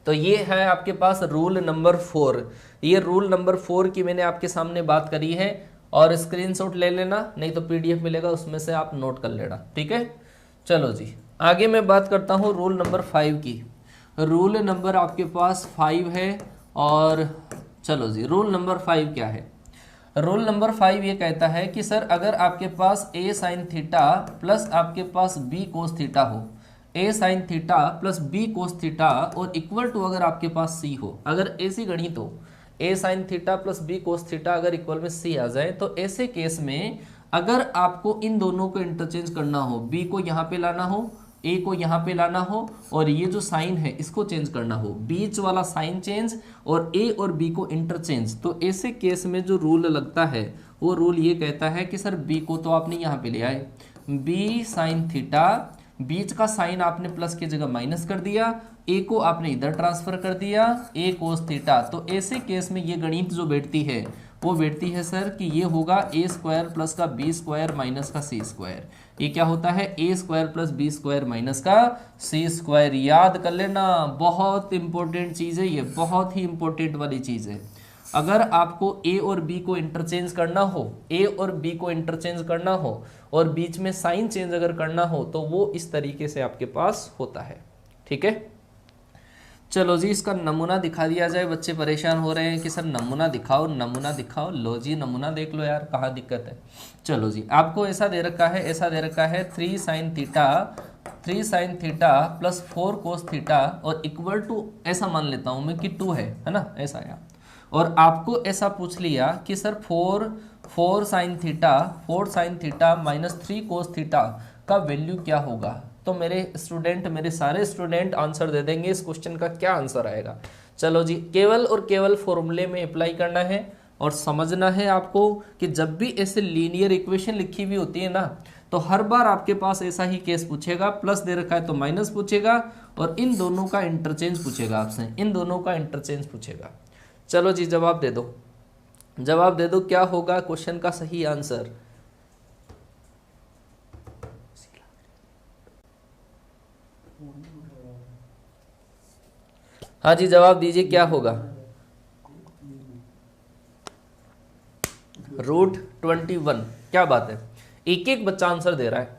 तो ये है आपके पास रूल नंबर 4। ये रूल नंबर 4 की मैंने आपके सामने बात करी है, और स्क्रीनशॉट ले लेना, नहीं तो पीडीएफ मिलेगा उसमें से आप नोट कर लेना, ठीक है। चलो जी, आगे मैं बात करता हूँ रूल नंबर 5 की। रूल नंबर आपके पास 5 है, और चलो जी, रूल नंबर 5 क्या है। रूल नंबर 5 ये कहता है कि सर अगर आपके पास a साइन थीटा प्लस आपके पास b कोस थीटा हो, a sine theta plus b cos theta, और इक्वल टू अगर आपके पास c हो, अगर ऐसी गणित हो a sine theta plus b cos theta अगर इक्वल में c आ जाए, तो ऐसे केस में अगर आपको इन दोनों को इंटरचेंज करना हो, b को यहाँ पे लाना हो, a को यहाँ पे लाना हो, और ये जो साइन है इसको चेंज करना हो, बीच वाला साइन चेंज और a और b को इंटरचेंज, तो ऐसे केस में जो रूल लगता है वो रूल ये कहता है कि सर b को तो आपने यहाँ पे ले आए, b साइन थीटा, बीच का साइन आपने प्लस की जगह माइनस कर दिया, a को आपने इधर ट्रांसफर कर दिया, a कोस थीटा। तो ऐसे केस में ये गणित जो बैठती है वो बैठती है सर कि ये होगा a स्क्वायर प्लस का b स्क्वायर माइनस का c स्क्वायर। ये क्या होता है, a square plus b square minus का c स्क्वायर। याद कर लेना, बहुत इंपॉर्टेंट चीज़ है ये, बहुत ही इंपॉर्टेंट वाली चीज़ है। अगर आपको ए और बी को इंटरचेंज करना हो, ए और बी को इंटरचेंज करना हो और बीच में साइन चेंज अगर करना हो तो वो इस तरीके से आपके पास होता है। ठीक है, चलो जी इसका नमूना दिखा दिया जाए। बच्चे परेशान हो रहे हैं कि सर नमूना दिखाओ, नमूना दिखाओ। लो जी नमूना देख लो यार, कहाँ दिक्कत है। चलो जी, आपको ऐसा दे रखा है, ऐसा दे रखा है 3 sin theta plus 4 cos theta और इक्वल टू, ऐसा मान लेता हूं मैं कि 2 है ना, ऐसा आया। और आपको ऐसा पूछ लिया कि sir 4 sin theta minus 3 cos theta का वैल्यू क्या होगा। तो मेरे सारे स्टूडेंट आंसर दे देंगे इस क्वेश्चन का क्या आंसर आएगा। चलो जी, केवल और केवल फॉर्मूले में अप्लाई करना है और समझना है आपको कि जब भी ऐसे लीनियर इक्वेशन लिखी हुई होती है ना, तो हर बार आपके पास ऐसा ही केस पूछेगा, प्लस दे रखा है तो माइनस पूछेगा और इन दोनों का इंटरचेंज पूछेगा आपसे, इन दोनों का इंटरचेंज पूछेगा। चलो जी जवाब दे दो, जवाब दे दो, क्या होगा क्वेश्चन का सही आंसर। हाँ जी जवाब दीजिए, क्या होगा। √21। क्या बात है, एक एक बच्चा आंसर दे रहा है।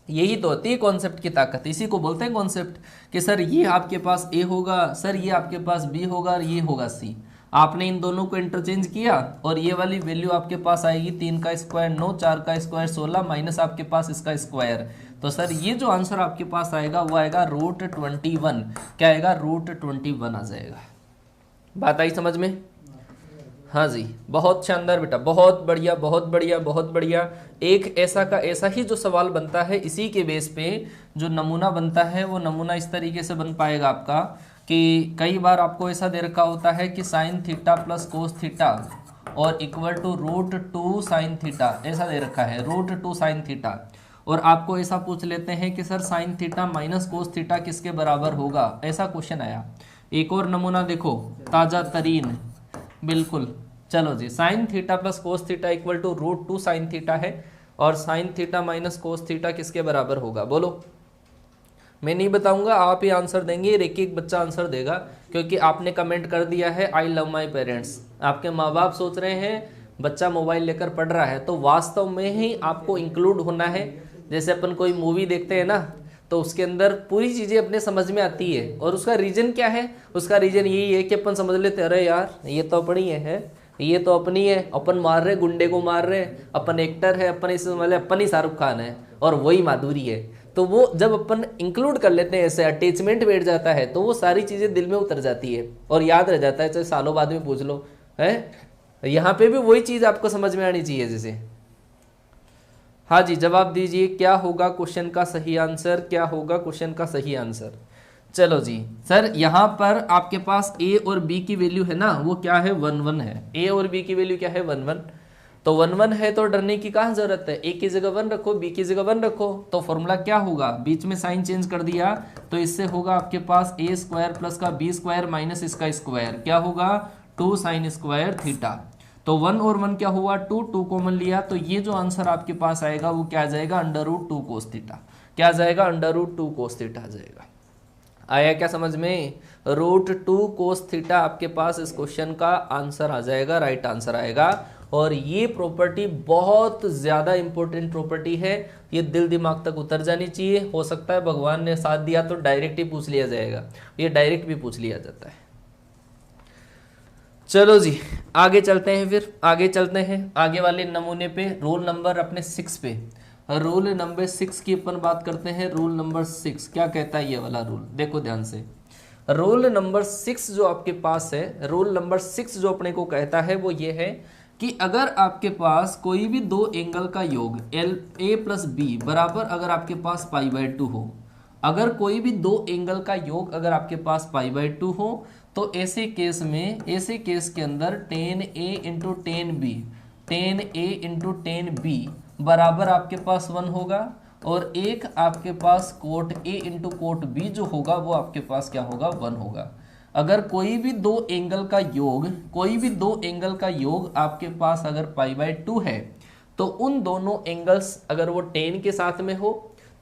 यही तो होती है कॉन्सेप्ट की ताकत, इसी को बोलते हैं कॉन्सेप्ट कि सर ये आपके पास ए होगा, सर ये आपके पास बी होगा और ये होगा सी। आपने इन दोनों को इंटरचेंज किया और ये वाली वैल्यू आपके पास आएगी 3 का स्क्वायर 9, 4 का स्क्वायर 16 माइनस आपके पास इसका स्क्वायर। तो सर ये जो आंसर आपके पास आएगा वो आएगा √21। क्या आएगा, √21 आ जाएगा। बात आई समझ में। हाँ जी, बहुत शानदार बेटा, बहुत बढ़िया बहुत बढ़िया बहुत बढ़िया। एक ऐसा का ऐसा ही जो सवाल बनता है, इसी के बेस पे जो नमूना बनता है वो नमूना इस तरीके से बन पाएगा आपका कि कई बार आपको ऐसा दे रखा होता है कि sin theta plus cos theta और इक्वल टू √2 sin थीटा, ऐसा दे रखा है √2 sin थीटा। और आपको ऐसा पूछ लेते हैं कि sir sin theta minus cos theta किसके बराबर होगा, ऐसा क्वेश्चन आया। एक और नमूना देखो, ताज़ा तरीन, बिल्कुल। चलो जी, sin theta plus cos theta equal to √2 sin theta है और sin theta minus cos theta किसके बराबर होगा, बोलो। मैं नहीं बताऊंगा, आप ही आंसर देंगे, एक एक बच्चा आंसर देगा, क्योंकि आपने कमेंट कर दिया है आई लव माई पेरेंट्स। आपके माँ बाप सोच रहे हैं बच्चा मोबाइल लेकर पढ़ रहा है, तो वास्तव में ही आपको इंक्लूड होना है। जैसे अपन कोई मूवी देखते हैं ना, तो उसके अंदर पूरी चीज़ें अपने समझ में आती है और उसका रीजन क्या है, उसका रीजन यही है कि अपन समझ लेते, अरे यार ये तो अपनी है, ये तो अपनी है, अपन मार रहे गुंडे को मार रहे, अपन एक्टर है, अपन इस वाले अपन ही शाहरुख खान है और वही माधुरी है। तो वो जब अपन इंक्लूड कर लेते हैं, ऐसे अटैचमेंट बैठ जाता है, तो वो सारी चीज़ें दिल में उतर जाती है और याद रह जाता है, चाहे सालों बाद में पूछ लो है। यहाँ पे भी वही चीज़ आपको समझ में आनी चाहिए जैसे। हाँ जी जवाब दीजिए, क्या होगा क्वेश्चन का सही आंसर, क्या होगा क्वेश्चन का सही आंसर। चलो जी सर, यहाँ पर आपके पास ए और बी की वैल्यू है ना, वो क्या है 1 1 है। ए और बी की वैल्यू क्या है 1 1, तो 1 1 है तो डरने की कहाँ जरूरत है, ए की जगह 1 रखो, बी की जगह 1 रखो। तो फॉर्मूला क्या होगा, बीच में साइन चेंज कर दिया तो इससे होगा आपके पास ए स्क्वायर प्लस का बी स्क्वायर माइनस इसका स्क्वायर, क्या होगा 2 sin स्क्वायर थीटा। तो 1 और 1 क्या हुआ 2, 2 कॉमन लिया, तो ये जो आंसर आपके पास आएगा वो क्या आ जाएगा √2 cos थीटा। क्या आ जाएगा, √2 cos थीटा आ जाएगा। आया क्या समझ में, √2 cos थीटा आपके पास इस क्वेश्चन का आंसर आ जाएगा, राइट आंसर आएगा। और ये प्रॉपर्टी बहुत ज़्यादा इंपॉर्टेंट प्रॉपर्टी है, ये दिल दिमाग तक उतर जानी चाहिए। हो सकता है भगवान ने साथ दिया तो डायरेक्ट ही पूछ लिया जाएगा, ये डायरेक्ट भी पूछ लिया जाता है। चलो जी आगे चलते हैं, फिर आगे चलते हैं आगे वाले नमूने पे, रोल नंबर अपने 6 पे, रूल नंबर 6 की अपन बात करते हैं। रूल नंबर 6 क्या कहता है, ये वाला रूल देखो ध्यान से। रूल नंबर 6 जो आपके पास है, रूल नंबर 6 जो अपने को कहता है वो ये है कि अगर आपके पास कोई भी दो एंगल का योग ए प्लस बी बराबर अगर आपके पास π/2 हो, अगर कोई भी दो एंगल का योग अगर आपके पास π/2 हो, तो ऐसे केस में, ऐसे केस के अंदर tan A into tan B बराबर आपके पास 1 होगा और एक आपके पास cot A into cot B जो होगा वो आपके पास क्या होगा 1 होगा। अगर कोई भी दो एंगल का योग, कोई भी दो एंगल का योग आपके पास अगर π/2 है, तो उन दोनों एंगल्स अगर वो tan के साथ में हो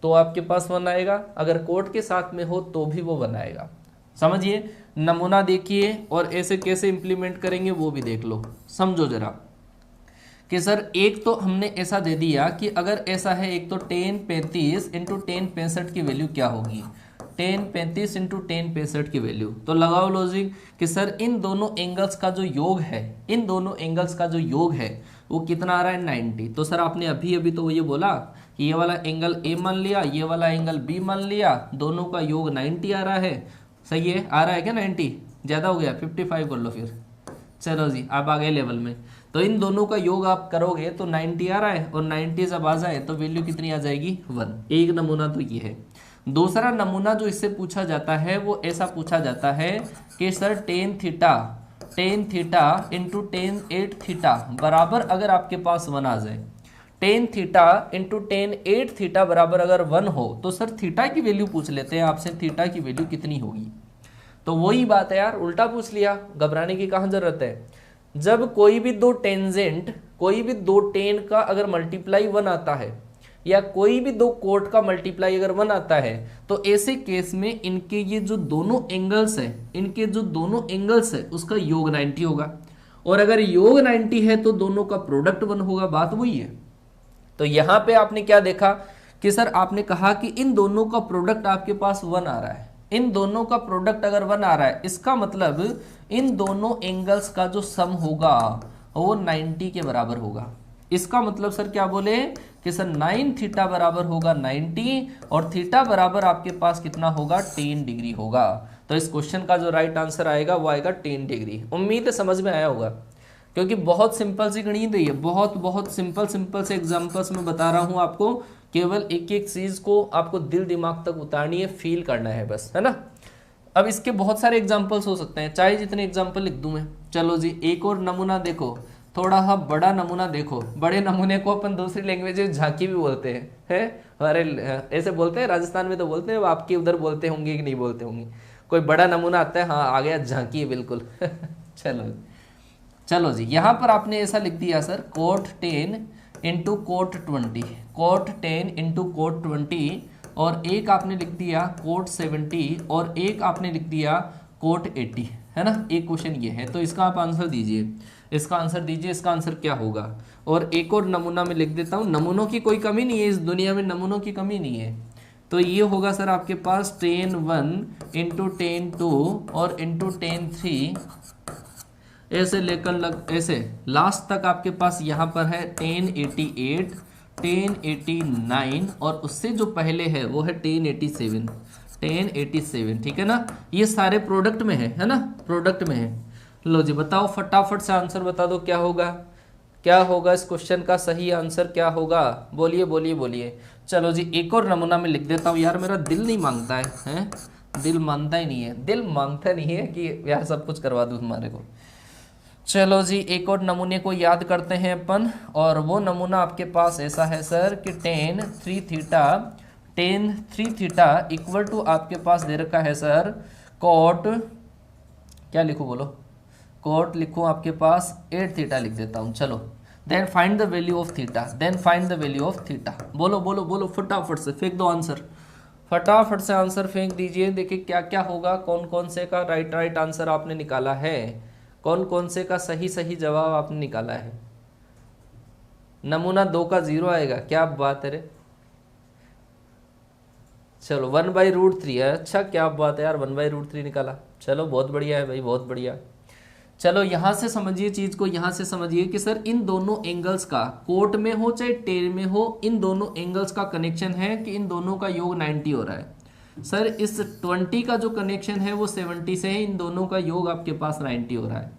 तो आपके पास 1 आएगा, अगर कोट के साथ में हो तो भी वो 1 आएगा। समझिए, नमूना देखिए और ऐसे कैसे इंप्लीमेंट करेंगे वो भी देख लो। समझो जरा कि सर एक तो हमने ऐसा दे दिया कि अगर ऐसा है, एक तो 10 35 इंटू 10 65 की वैल्यू क्या होगी, 10 35 इंटू 10 65 की वैल्यू। तो लगाओ लॉजिक कि सर इन दोनों एंगल्स का जो योग है, इन दोनों एंगल्स का जो योग है वो कितना आ रहा है 90। तो सर आपने अभी अभी तो ये बोला कि ये वाला एंगल ए मान लिया, ये वाला एंगल बी मान लिया, दोनों का योग 90 आ रहा है। सही है, आ रहा है क्या 90? ज़्यादा हो गया, 55 कर लो फिर। चलो जी, आप आ गए लेवल में। तो इन दोनों का योग आप करोगे तो 90 आ रहा है, और 90 जब आ जाए तो वैल्यू कितनी आ जाएगी 1। एक नमूना तो ये है। दूसरा नमूना जो इससे पूछा जाता है वो ऐसा पूछा जाता है कि sir tan theta into ten 8 theta बराबर अगर आपके पास 1 आ जाए, tan theta into ten 8 theta बराबर अगर 1 हो तो सर थीटा की वैल्यू पूछ लेते हैं आपसे, थीटा की वैल्यू कितनी होगी। तो वही बात है यार, उल्टा पूछ लिया, घबराने की कहाँ जरूरत है। जब कोई भी दो टेंजेंट, कोई भी दो टेन का अगर मल्टीप्लाई 1 आता है, या कोई भी दो कोट का मल्टीप्लाई अगर 1 आता है, तो ऐसे केस में इनके ये जो दोनों एंगल्स है, इनके जो दोनों एंगल्स है उसका योग 90 होगा, और अगर योग 90 है तो दोनों का प्रोडक्ट 1 होगा। बात वही है। तो यहां पे आपने क्या देखा कि सर आपने कहा कि इन दोनों का प्रोडक्ट आपके पास 1 आ रहा है, इन दोनों का प्रोडक्ट अगर 1 आ रहा है, इसका मतलब इन दोनों एंगल्स का जो सम होगा वो 90 के बराबर होगा। इसका मतलब सर क्या बोले कि सर 9 थीटा बराबर होगा 90, और थीटा बराबर आपके पास कितना होगा 10 डिग्री होगा। तो इस क्वेश्चन का जो राइट आंसर आएगा वो आएगा 10 डिग्री। उम्मीद है समझ में आया होगा, क्योंकि बहुत सिंपल सी गणित है ये, बहुत सिंपल से एग्जांपल्स में बता रहा हूं आपको। केवल एक एक चीज को आपको दिल दिमाग तक उतारनी है, फील करना है बस, है ना। अब इसके बहुत सारे एग्जांपल्स हो सकते हैं, चाहे जितने एग्जांपल लिख दूं मैं। चलो जी, एक और नमूना देखो, थोड़ा सा बड़ा नमूना देखो। बड़े नमूने को अपन दूसरी लैंग्वेज में झांकी भी बोलते हैं, हमारे ऐसे बोलते हैं, राजस्थान में तो बोलते हैं, आपके उधर बोलते होंगे कि नहीं बोलते होंगे। कोई बड़ा नमूना आता है, हाँ आ गया झांकी है बिल्कुल। चलो जी, यहाँ पर आपने ऐसा लिख दिया sir cot 10 into cot 20, cot 10 into cot 20, और एक आपने लिख दिया कोट 70, और एक आपने लिख दिया कोट 80, है ना। एक क्वेश्चन ये है, तो इसका आप आंसर दीजिए, इसका आंसर दीजिए, इसका आंसर क्या होगा। और एक और नमूना मैं लिख देता हूँ, नमूनों की कोई कमी नहीं है इस दुनिया में, नमूनों की कमी नहीं है। तो ये होगा सर आपके पास 10 1 इंटू 10 2 और इंटू 10 3, ऐसे लेकर ऐसे लास्ट तक आपके पास यहाँ पर है 1088 1089, और उससे जो पहले है वो है 1087, ठीक है ना। ये सारे प्रोडक्ट में है ना, प्रोडक्ट में है। लो जी, बताओ फटाफट से आंसर बता दो, क्या होगा, क्या होगा इस क्वेश्चन का सही आंसर क्या होगा। बोलिए बोलिए बोलिए। चलो जी, एक और नमूना में लिख देता हूँ यार, मेरा दिल नहीं मांगता है, दिल मानता ही नहीं है, दिल मांगता नहीं है कि यार सब कुछ करवा दूँ तुम्हारे को। चलो जी, एक और नमूने को याद करते हैं अपन, और वो नमूना आपके पास ऐसा है सर कि 10 3 थीटा इक्वल टू आपके पास दे रखा है सर कोट, क्या लिखूं बोलो, कोट लिखूं आपके पास 8 थीटा लिख देता हूं। चलो, then find the value of theta, then find the value of theta. बोलो बोलो बोलो, फटाफट से फेंक दो आंसर, फटाफट से आंसर फेंक दीजिए। देखिए क्या क्या होगा, कौन कौन से का राइट आंसर आपने निकाला है, कौन कौन से का सही जवाब आपने निकाला है। नमूना 2 का 0 आएगा, क्या बात है रे। चलो 1/√3 है, अच्छा क्या बात है यार, 1/√3 निकाला। चलो बहुत बढ़िया है भाई, बहुत बढ़िया। चलो यहाँ से समझिए चीज को, यहाँ से समझिए कि सर इन दोनों एंगल्स का, कोट में हो चाहे टेन में हो, इन दोनों एंगल्स का कनेक्शन है कि इन दोनों का योग 90 हो रहा है। सर इस 20 का जो कनेक्शन है वो 70 से है, इन दोनों का योग आपके पास 90 हो रहा है।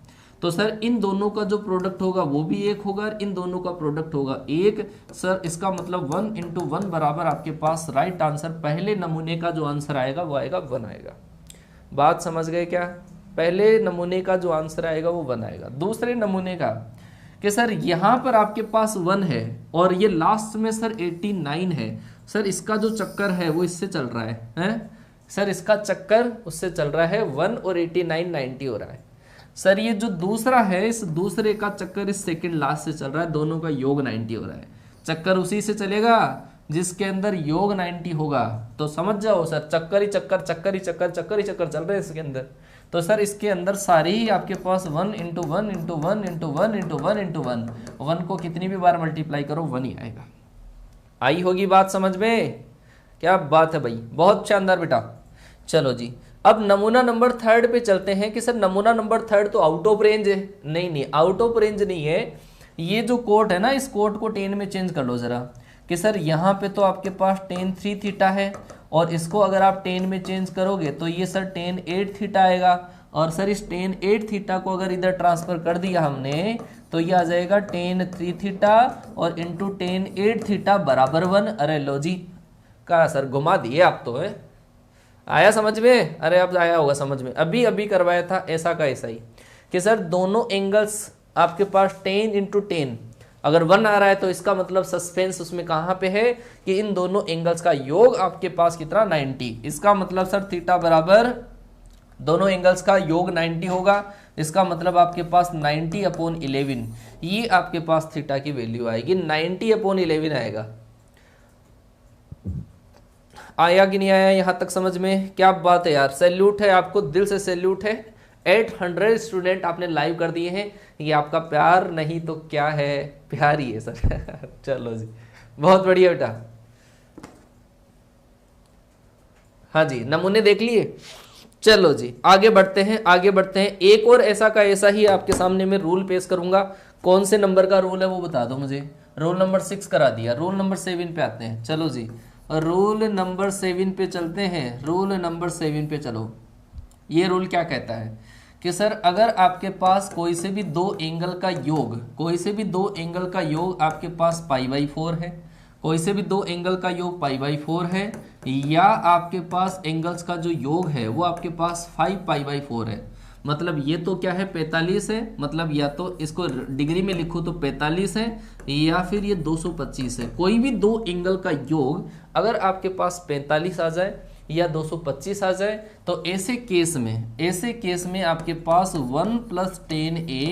तो सर इन दोनों का जो प्रोडक्ट होगा वो भी 1 होगा, इन दोनों का प्रोडक्ट होगा 1। सर इसका मतलब 1 इंटू 1 बराबर आपके पास राइट आंसर, पहले नमूने का जो आंसर आएगा वो आएगा 1 आएगा। बात समझ गए क्या। पहले नमूने का जो आंसर आएगा वो 1 आएगा। दूसरे नमूने का कि सर यहाँ पर आपके पास 1 है और ये लास्ट में सर 89 है। सर इसका जो चक्कर है वो इससे चल रहा है, सर इसका चक्कर उससे चल रहा है, 1 और 89 90 हो रहा है। सर ये जो दूसरा है, इस दूसरे का चक्कर इस सेकंड लास्ट से चल रहा है, दोनों का योग 90 हो रहा है। चक्कर उसी से चलेगा जिसके अंदर योग 90 होगा, तो समझ जाओ सर चक्कर ही चक्कर चक्कर ही चक्कर चक्कर ही चक्कर चल रहे हैं इसके अंदर। तो सर इसके अंदर सारी ही आपके पास 1 into 1 into 1 into 1 into 1 into 1, 1 को कितनी भी बार मल्टीप्लाई करो 1 ही आएगा। आई होगी बात समझ में? क्या बात है भाई, बहुत शानदार बेटा। चलो जी, अब नमूना नंबर 3 पे चलते हैं कि सर नमूना नंबर 3 तो आउट ऑफ रेंज है। नहीं, आउट ऑफ रेंज नहीं है। ये जो कोट है ना, इस कोट को टेन में चेंज कर लो जरा, कि सर यहाँ पे तो आपके पास टेन 3 थीटा है, और इसको अगर आप टेन में चेंज करोगे तो ये सर टेन 8 थीटा आएगा। और सर इस टेन 8 थीटा को अगर इधर ट्रांसफर कर दिया हमने तो ये आ जाएगा टेन 3 थीटा और इंटू टेन 8 थीटा बराबर 1। अरे लो जी, कहा सर घुमा दिए आप तो है। आया समझ में? अरे अब आया होगा समझ में, अभी अभी करवाया था ऐसा का ऐसा ही, कि सर दोनों एंगल्स आपके पास 10 इंटू 10 अगर 1 आ रहा है तो इसका मतलब सस्पेंस उसमें कहाँ पे है कि इन दोनों एंगल्स का योग आपके पास कितना 90। इसका मतलब सर थीटा बराबर दोनों एंगल्स का योग 90 होगा। इसका मतलब आपके पास 90/11, ये आपके पास थीटा की वैल्यू आएगी, 90/11 आएगा। आया कि नहीं आया यहां तक समझ में? क्या बात है यार, सैल्यूट है आपको, दिल से सैल्यूट है। 800 स्टूडेंट आपने लाइव कर दिए हैं, ये आपका प्यार नहीं तो क्या है, प्यार ही है सर। चलो जी, बहुत बढ़िया बेटा। हाँ जी, नमूने देख लिए। चलो जी आगे बढ़ते हैं, आगे बढ़ते हैं। एक और ऐसा का ऐसा ही आपके सामने मैं रूल पेश करूंगा। कौन से नंबर का रूल है वो बता दो मुझे। रूल नंबर 6 करा दिया, रूल नंबर 7 पे आते हैं। चलो जी, रूल नंबर 7 पे चलते हैं। रूल नंबर 7 पे चलो। ये रूल क्या कहता है कि सर अगर आपके पास कोई से भी दो एंगल का योग, कोई से भी दो एंगल का योग आपके पास π/4 है, कोई से भी दो एंगल का योग π/4 है, या आपके पास एंगल्स का जो योग है वो आपके पास 5π/4 है, मतलब ये तो क्या है 45 है, मतलब या तो इसको डिग्री में लिखो तो 45 है, या फिर ये 225 है। कोई भी दो एंगल का योग अगर आपके पास 45 आ जाए या 225 आ जाए तो ऐसे केस में आपके पास 1 + 10a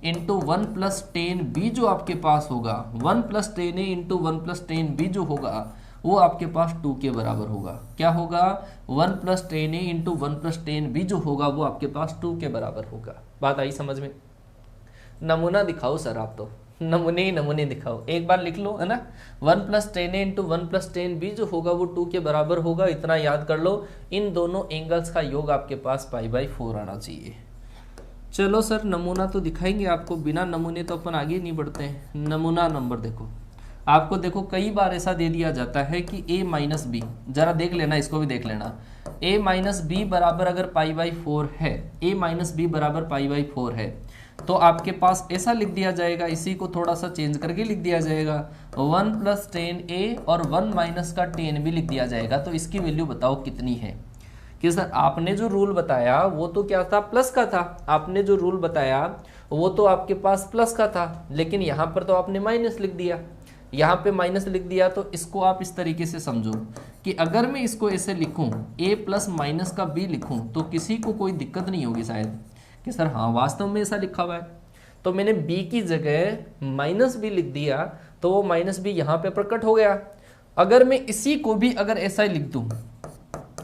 इंटू 1 + 10b जो आपके पास होगा, 1 + 10a इंटू 1 + 10b जो होगा वो आपके पास 2 के बराबर होगा। क्या होगा? 1 + 10a इंटू 1 + 10b जो होगा वो आपके पास 2 के बराबर होगा। बात आई समझ में? नमूना दिखाओ सर, आप तो नमूने ही नमूने दिखाओ। एक बार लिख लो है ना, 1 + 10a इंटू 1 + 10b जो होगा वो 2 के बराबर होगा। इतना याद कर लो। इन दोनों एंगल्स का योग आपके पास π/4 आना चाहिए। चलो सर नमूना तो दिखाएंगे आपको, बिना नमूने तो अपन आगे नहीं बढ़ते हैं। नमूना नंबर देखो, आपको देखो कई बार ऐसा दे दिया जाता है कि a - b, जरा देख लेना, इसको भी देख लेना। a - b बराबर अगर π/4 है, a - b बराबर π/4 है तो आपके पास ऐसा लिख दिया जाएगा, इसी को थोड़ा सा चेंज करके लिख दिया जाएगा, 1 + 10a और 1 - का 10 भी लिख दिया जाएगा। तो इसकी वैल्यू बताओ कितनी है? कि सर आपने जो रूल बताया वो तो क्या था, प्लस का था। आपने जो रूल बताया वो तो आपके पास प्लस का था, लेकिन यहाँ पर तो आपने माइनस लिख दिया। यहाँ पे माइनस लिख दिया तो इसको आप इस तरीके से समझो कि अगर मैं इसको ऐसे लिखूं, a + का b लिखूं तो किसी को कोई दिक्कत नहीं होगी शायद, कि सर हाँ वास्तव में ऐसा लिखा हुआ है। तो मैंने b की जगह -b लिख दिया तो वो -b यहाँ पे प्रकट हो गया। अगर मैं इसी को भी अगर ऐसा ही लिख दूं,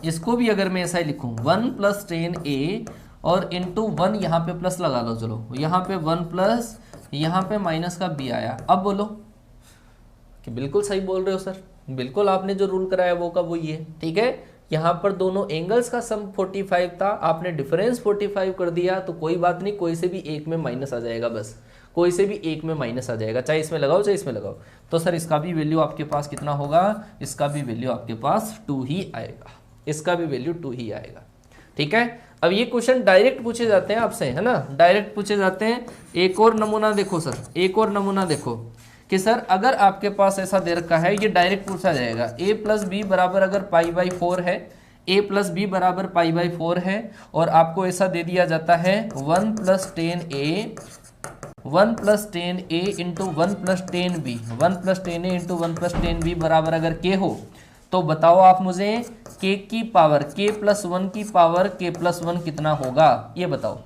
इसको भी अगर मैं ऐसा ही लिखूं 1 + 10a और इंटू 1 यहाँ पे प्लस लगा लो, चलो यहाँ पे 1 प्लस यहाँ पे माइनस का b आया। अब बोलो कि बिल्कुल सही बोल रहे हो सर, बिल्कुल आपने जो रूल कराया वो का वो ये ठीक है। यहाँ पर दोनों एंगल्स का सम 45 था, आपने डिफरेंस 45 कर दिया तो कोई बात नहीं, कोई से भी एक में माइनस आ जाएगा, बस कोई से भी एक में माइनस आ जाएगा, चाहे इसमें लगाओ चाहे इसमें लगाओ। तो सर इसका भी वैल्यू आपके पास कितना होगा? इसका भी वैल्यू आपके पास 2 ही आएगा, इसका भी वैल्यू 2 ही आएगा। ठीक है, अब ये क्वेश्चन डायरेक्ट पूछे जाते हैं आपसे, है ना, डायरेक्ट पूछे जाते हैं। एक और नमूना देखो सर, एक और नमूना देखो कि सर अगर आपके पास ऐसा दे रखा है, ये डायरेक्ट पूछा जाएगा, a + b बराबर अगर π/4 है, a + b बराबर π/4 है और आपको ऐसा दे दिया जाता है 1 + 10a into 1 + 10b, 1 + 10a into 1 + 10b बराबर अगर k हो तो बताओ आप मुझे k + 1 की पावर k + 1 कितना होगा, ये बताओ।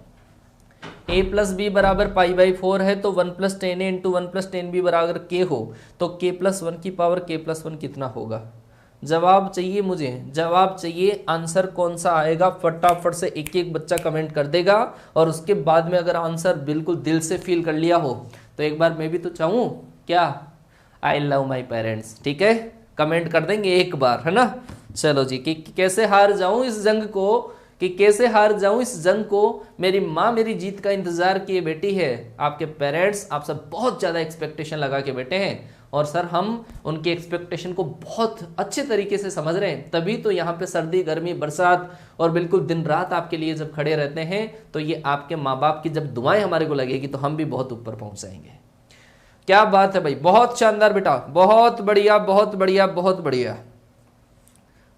a प्लस बी बराबर पाई बाई 4 है तो 1 plus 10a into 1 plus 10b बराबर k हो तो k प्लस 1 की पावर k प्लस 1 कितना होगा? जवाब चाहिए मुझे, जवाब चाहिए। आंसर कौन सा आएगा फटाफट से एक एक बच्चा कमेंट कर देगा, और उसके बाद में अगर आंसर बिल्कुल दिल से फील कर लिया हो तो एक बार मैं भी तो चाहूँ क्या, आई लव माई पेरेंट्स, ठीक है, कमेंट कर देंगे एक बार, है ना। चलो जी, कि कैसे हार जाऊं इस जंग को, कि कैसे हार जाऊं इस जंग को, मेरी माँ मेरी जीत का इंतजार किए बैठी है। आपके पेरेंट्स आप सब बहुत ज़्यादा एक्सपेक्टेशन लगा के बैठे हैं, और सर हम उनके एक्सपेक्टेशन को बहुत अच्छे तरीके से समझ रहे हैं, तभी तो यहाँ पे सर्दी गर्मी बरसात और बिल्कुल दिन रात आपके लिए जब खड़े रहते हैं, तो ये आपके माँ बाप की जब दुआएं हमारे को लगेगी तो हम भी बहुत ऊपर पहुँच जाएंगे। क्या बात है भाई, बहुत शानदार बेटा, बहुत बढ़िया बहुत बढ़िया बहुत बढ़िया,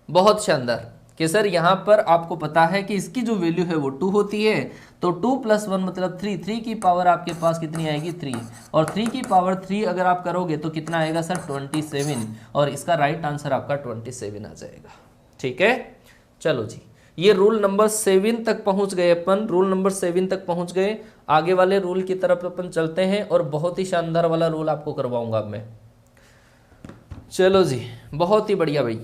बहुत शानदार। कि सर यहाँ पर आपको पता है कि इसकी जो वैल्यू है वो 2 होती है, तो 2 प्लस 1 मतलब 3, 3 की पावर आपके पास कितनी आएगी 3, और 3 की पावर 3 अगर आप करोगे तो कितना आएगा सर 27, और इसका राइट आंसर आपका 27 आ जाएगा। ठीक है, चलो जी, ये रूल नंबर 7 तक पहुंच गए अपन, रूल नंबर 7 तक पहुंच गए। आगे वाले रूल की तरफ अपन चलते हैं, और बहुत ही शानदार वाला रूल आपको करवाऊंगा अब मैं। चलो जी, बहुत ही बढ़िया भाई।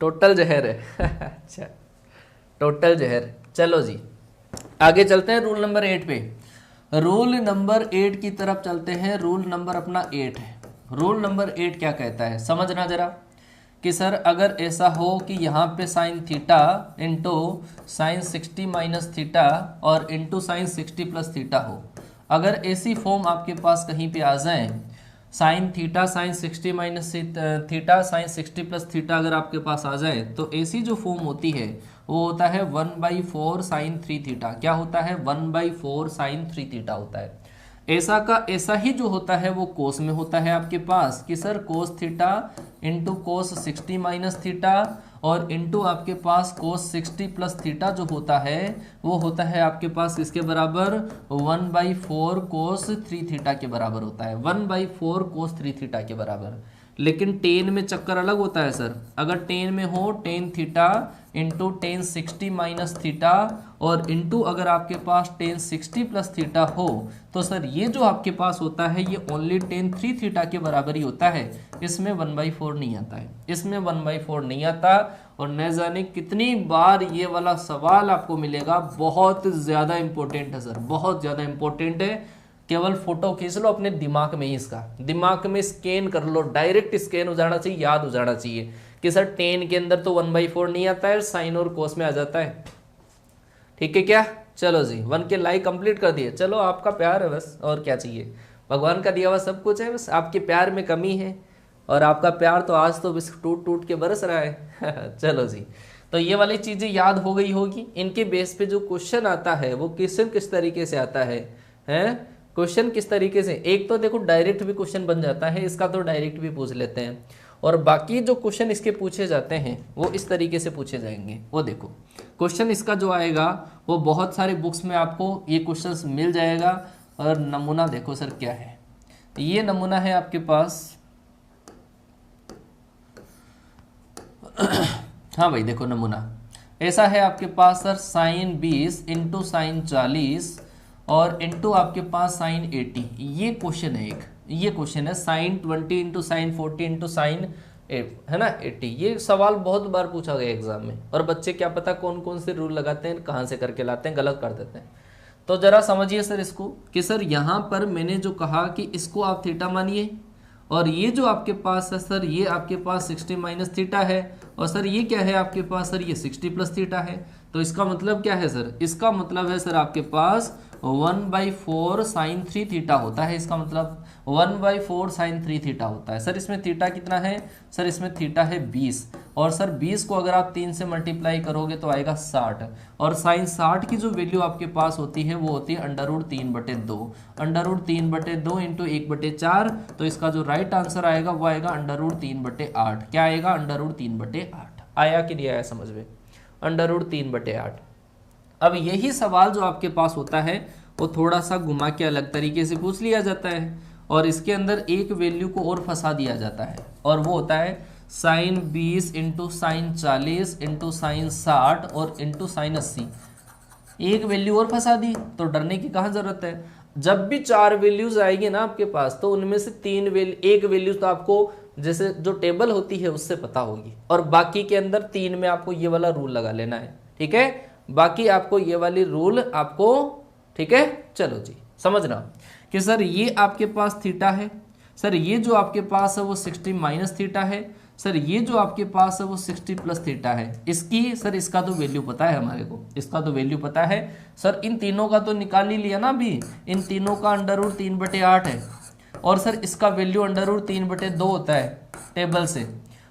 टोटल जहर है अच्छा, टोटल जहर। चलो जी, आगे चलते हैं रूल नंबर 8 पे। रूल नंबर 8 की तरफ चलते हैं। रूल नंबर अपना 8 है। रूल नंबर 8 क्या कहता है, समझना जरा। कि सर अगर ऐसा हो कि यहाँ पे sine theta into sine 60 minus theta और इंटू साइन 60 प्लस थीटा हो, अगर ऐसी फॉर्म आपके पास कहीं पे आ जाए, sine theta sine 60 minus theta sine 60 plus theta अगर आपके पास आ जाए, तो ऐसी जो फॉर्म होती है वो होता है 1/4 साइन 3 थीटा। क्या होता है, 1/4 साइन 3 थीटा होता है। ऐसा का ऐसा ही जो होता है वो कोस में होता है आपके पास, कि सर कोस थीटा इंटू कोस 60 माइनस थीटा और इंटू आपके पास कोस 60 प्लस थीटा जो होता है वो होता है आपके पास किसके बराबर, 1/4 कोस 3 थीटा के बराबर होता है, 1/4 कोस 3 थीटा के बराबर। लेकिन टेन में चक्कर अलग होता है सर। अगर टेन में हो tan theta into ten 60 minus theta और इंटू अगर आपके पास टेन 60 प्लस थीटा हो, तो सर ये जो आपके पास होता है ये ओनली टेन 3 थीटा के बराबर ही होता है, इसमें 1/4 नहीं आता है, इसमें 1/4 नहीं आता। और न जाने कितनी बार ये वाला सवाल आपको मिलेगा, बहुत ज़्यादा इंपॉर्टेंट है सर, बहुत ज़्यादा इंपॉर्टेंट है। केवल फोटो खींच लो अपने दिमाग में ही, इसका दिमाग में स्कैन कर लो, डायरेक्ट स्कैन हो जाना चाहिए, याद हो जाना चाहिए कि सर टेन के अंदर तो 1/4 नहीं आता है, साइन और कोस में आ जाता है। ठीक है क्या, चलो जी 1 के लाइक कंप्लीट कर दिए। चलो आपका प्यार है बस, और क्या चाहिए, भगवान का दिया हुआ सब कुछ है, बस आपके प्यार में कमी है, और आपका प्यार तो आज तो बस टूट टूट के बरस रहा है चलो जी, तो ये वाली चीज़ें याद हो गई होगी। इनके बेस पे जो क्वेश्चन आता है वो क्वेश्चन किस तरीके से आता है, हैं क्वेश्चन किस तरीके से, एक तो देखो डायरेक्ट भी क्वेश्चन बन जाता है, इसका तो डायरेक्ट भी पूछ लेते हैं, और बाकी जो क्वेश्चन इसके पूछे जाते हैं वो इस तरीके से पूछे जाएंगे। वो देखो क्वेश्चन इसका जो आएगा वो बहुत सारे बुक्स में आपको ये क्वेश्चंस मिल जाएगा। और नमूना देखो सर क्या है, ये नमूना है आपके पास हाँ भाई देखो नमूना ऐसा है आपके पास सर, साइन 20 इंटू साइन 40 और इंटू आपके पास साइन 80, ये क्वेश्चन है एक, ये क्वेश्चन है sine 20 into sine 40 into sine है ना 80। ये सवाल बहुत बार पूछा गया एग्जाम में, और बच्चे क्या पता कौन कौन से रूल लगाते हैं, कहाँ से करके लाते हैं, गलत कर देते हैं। तो जरा समझिए सर इसको, कि सर यहाँ पर मैंने जो कहा कि इसको आप थीटा मानिए, और ये जो आपके पास है सर ये आपके पास 60 माइनस थीटा है, और सर ये क्या है आपके पास सर ये 60 प्लस थीटा है। तो इसका मतलब क्या है सर, इसका मतलब है सर आपके पास 1/4 साइन 3 थीटा होता है, इसका मतलब 1/4 साइन 3 थीटा होता है। सर इसमें थीटा कितना है, सर इसमें थीटा है 20, और सर 20 को अगर आप 3 से मल्टीप्लाई करोगे तो आएगा 60, और साइन 60 की जो वैल्यू आपके पास होती है वो होती है √3/2, √3/2 इंटू 1/4। तो इसका जो राइट आंसर आएगा वो आएगा √3/8। क्या आएगा, √3/8 आया कि नहीं आया समझ में, √3/8। अब यही सवाल जो आपके पास होता है वो थोड़ा सा घुमा के अलग तरीके से पूछ लिया जाता है, और इसके अंदर एक वैल्यू को और फंसा दिया जाता है, और वो होता है sine 20 into sine 40 into sine 60 और इंटू साइन 80। एक वैल्यू और फंसा दी, तो डरने की कहाँ जरूरत है। जब भी 4 वैल्यूज आएगी ना आपके पास, तो उनमें से एक वैल्यू तो आपको जैसे जो टेबल होती है उससे पता होगी, और बाकी के अंदर 3 में आपको ये वाला रूल लगा लेना है, ठीक है। बाकी आपको ये वाली रूल आपको, ठीक है। चलो जी, समझना कि सर ये आपके पास थीटा है, सर ये जो आपके पास है वो 60 माइनस थीटा है, सर ये जो आपके पास है वो 60 प्लस थीटा है। इसकी सर इसका तो वैल्यू पता है हमारे को, इसका तो वैल्यू पता है सर। इन तीनों का तो निकाल ही लिया ना अभी, इन तीनों का अंडर रूट 3/8 है, और सर इसका वैल्यू अंडर रूट 3/2 होता है टेबल से।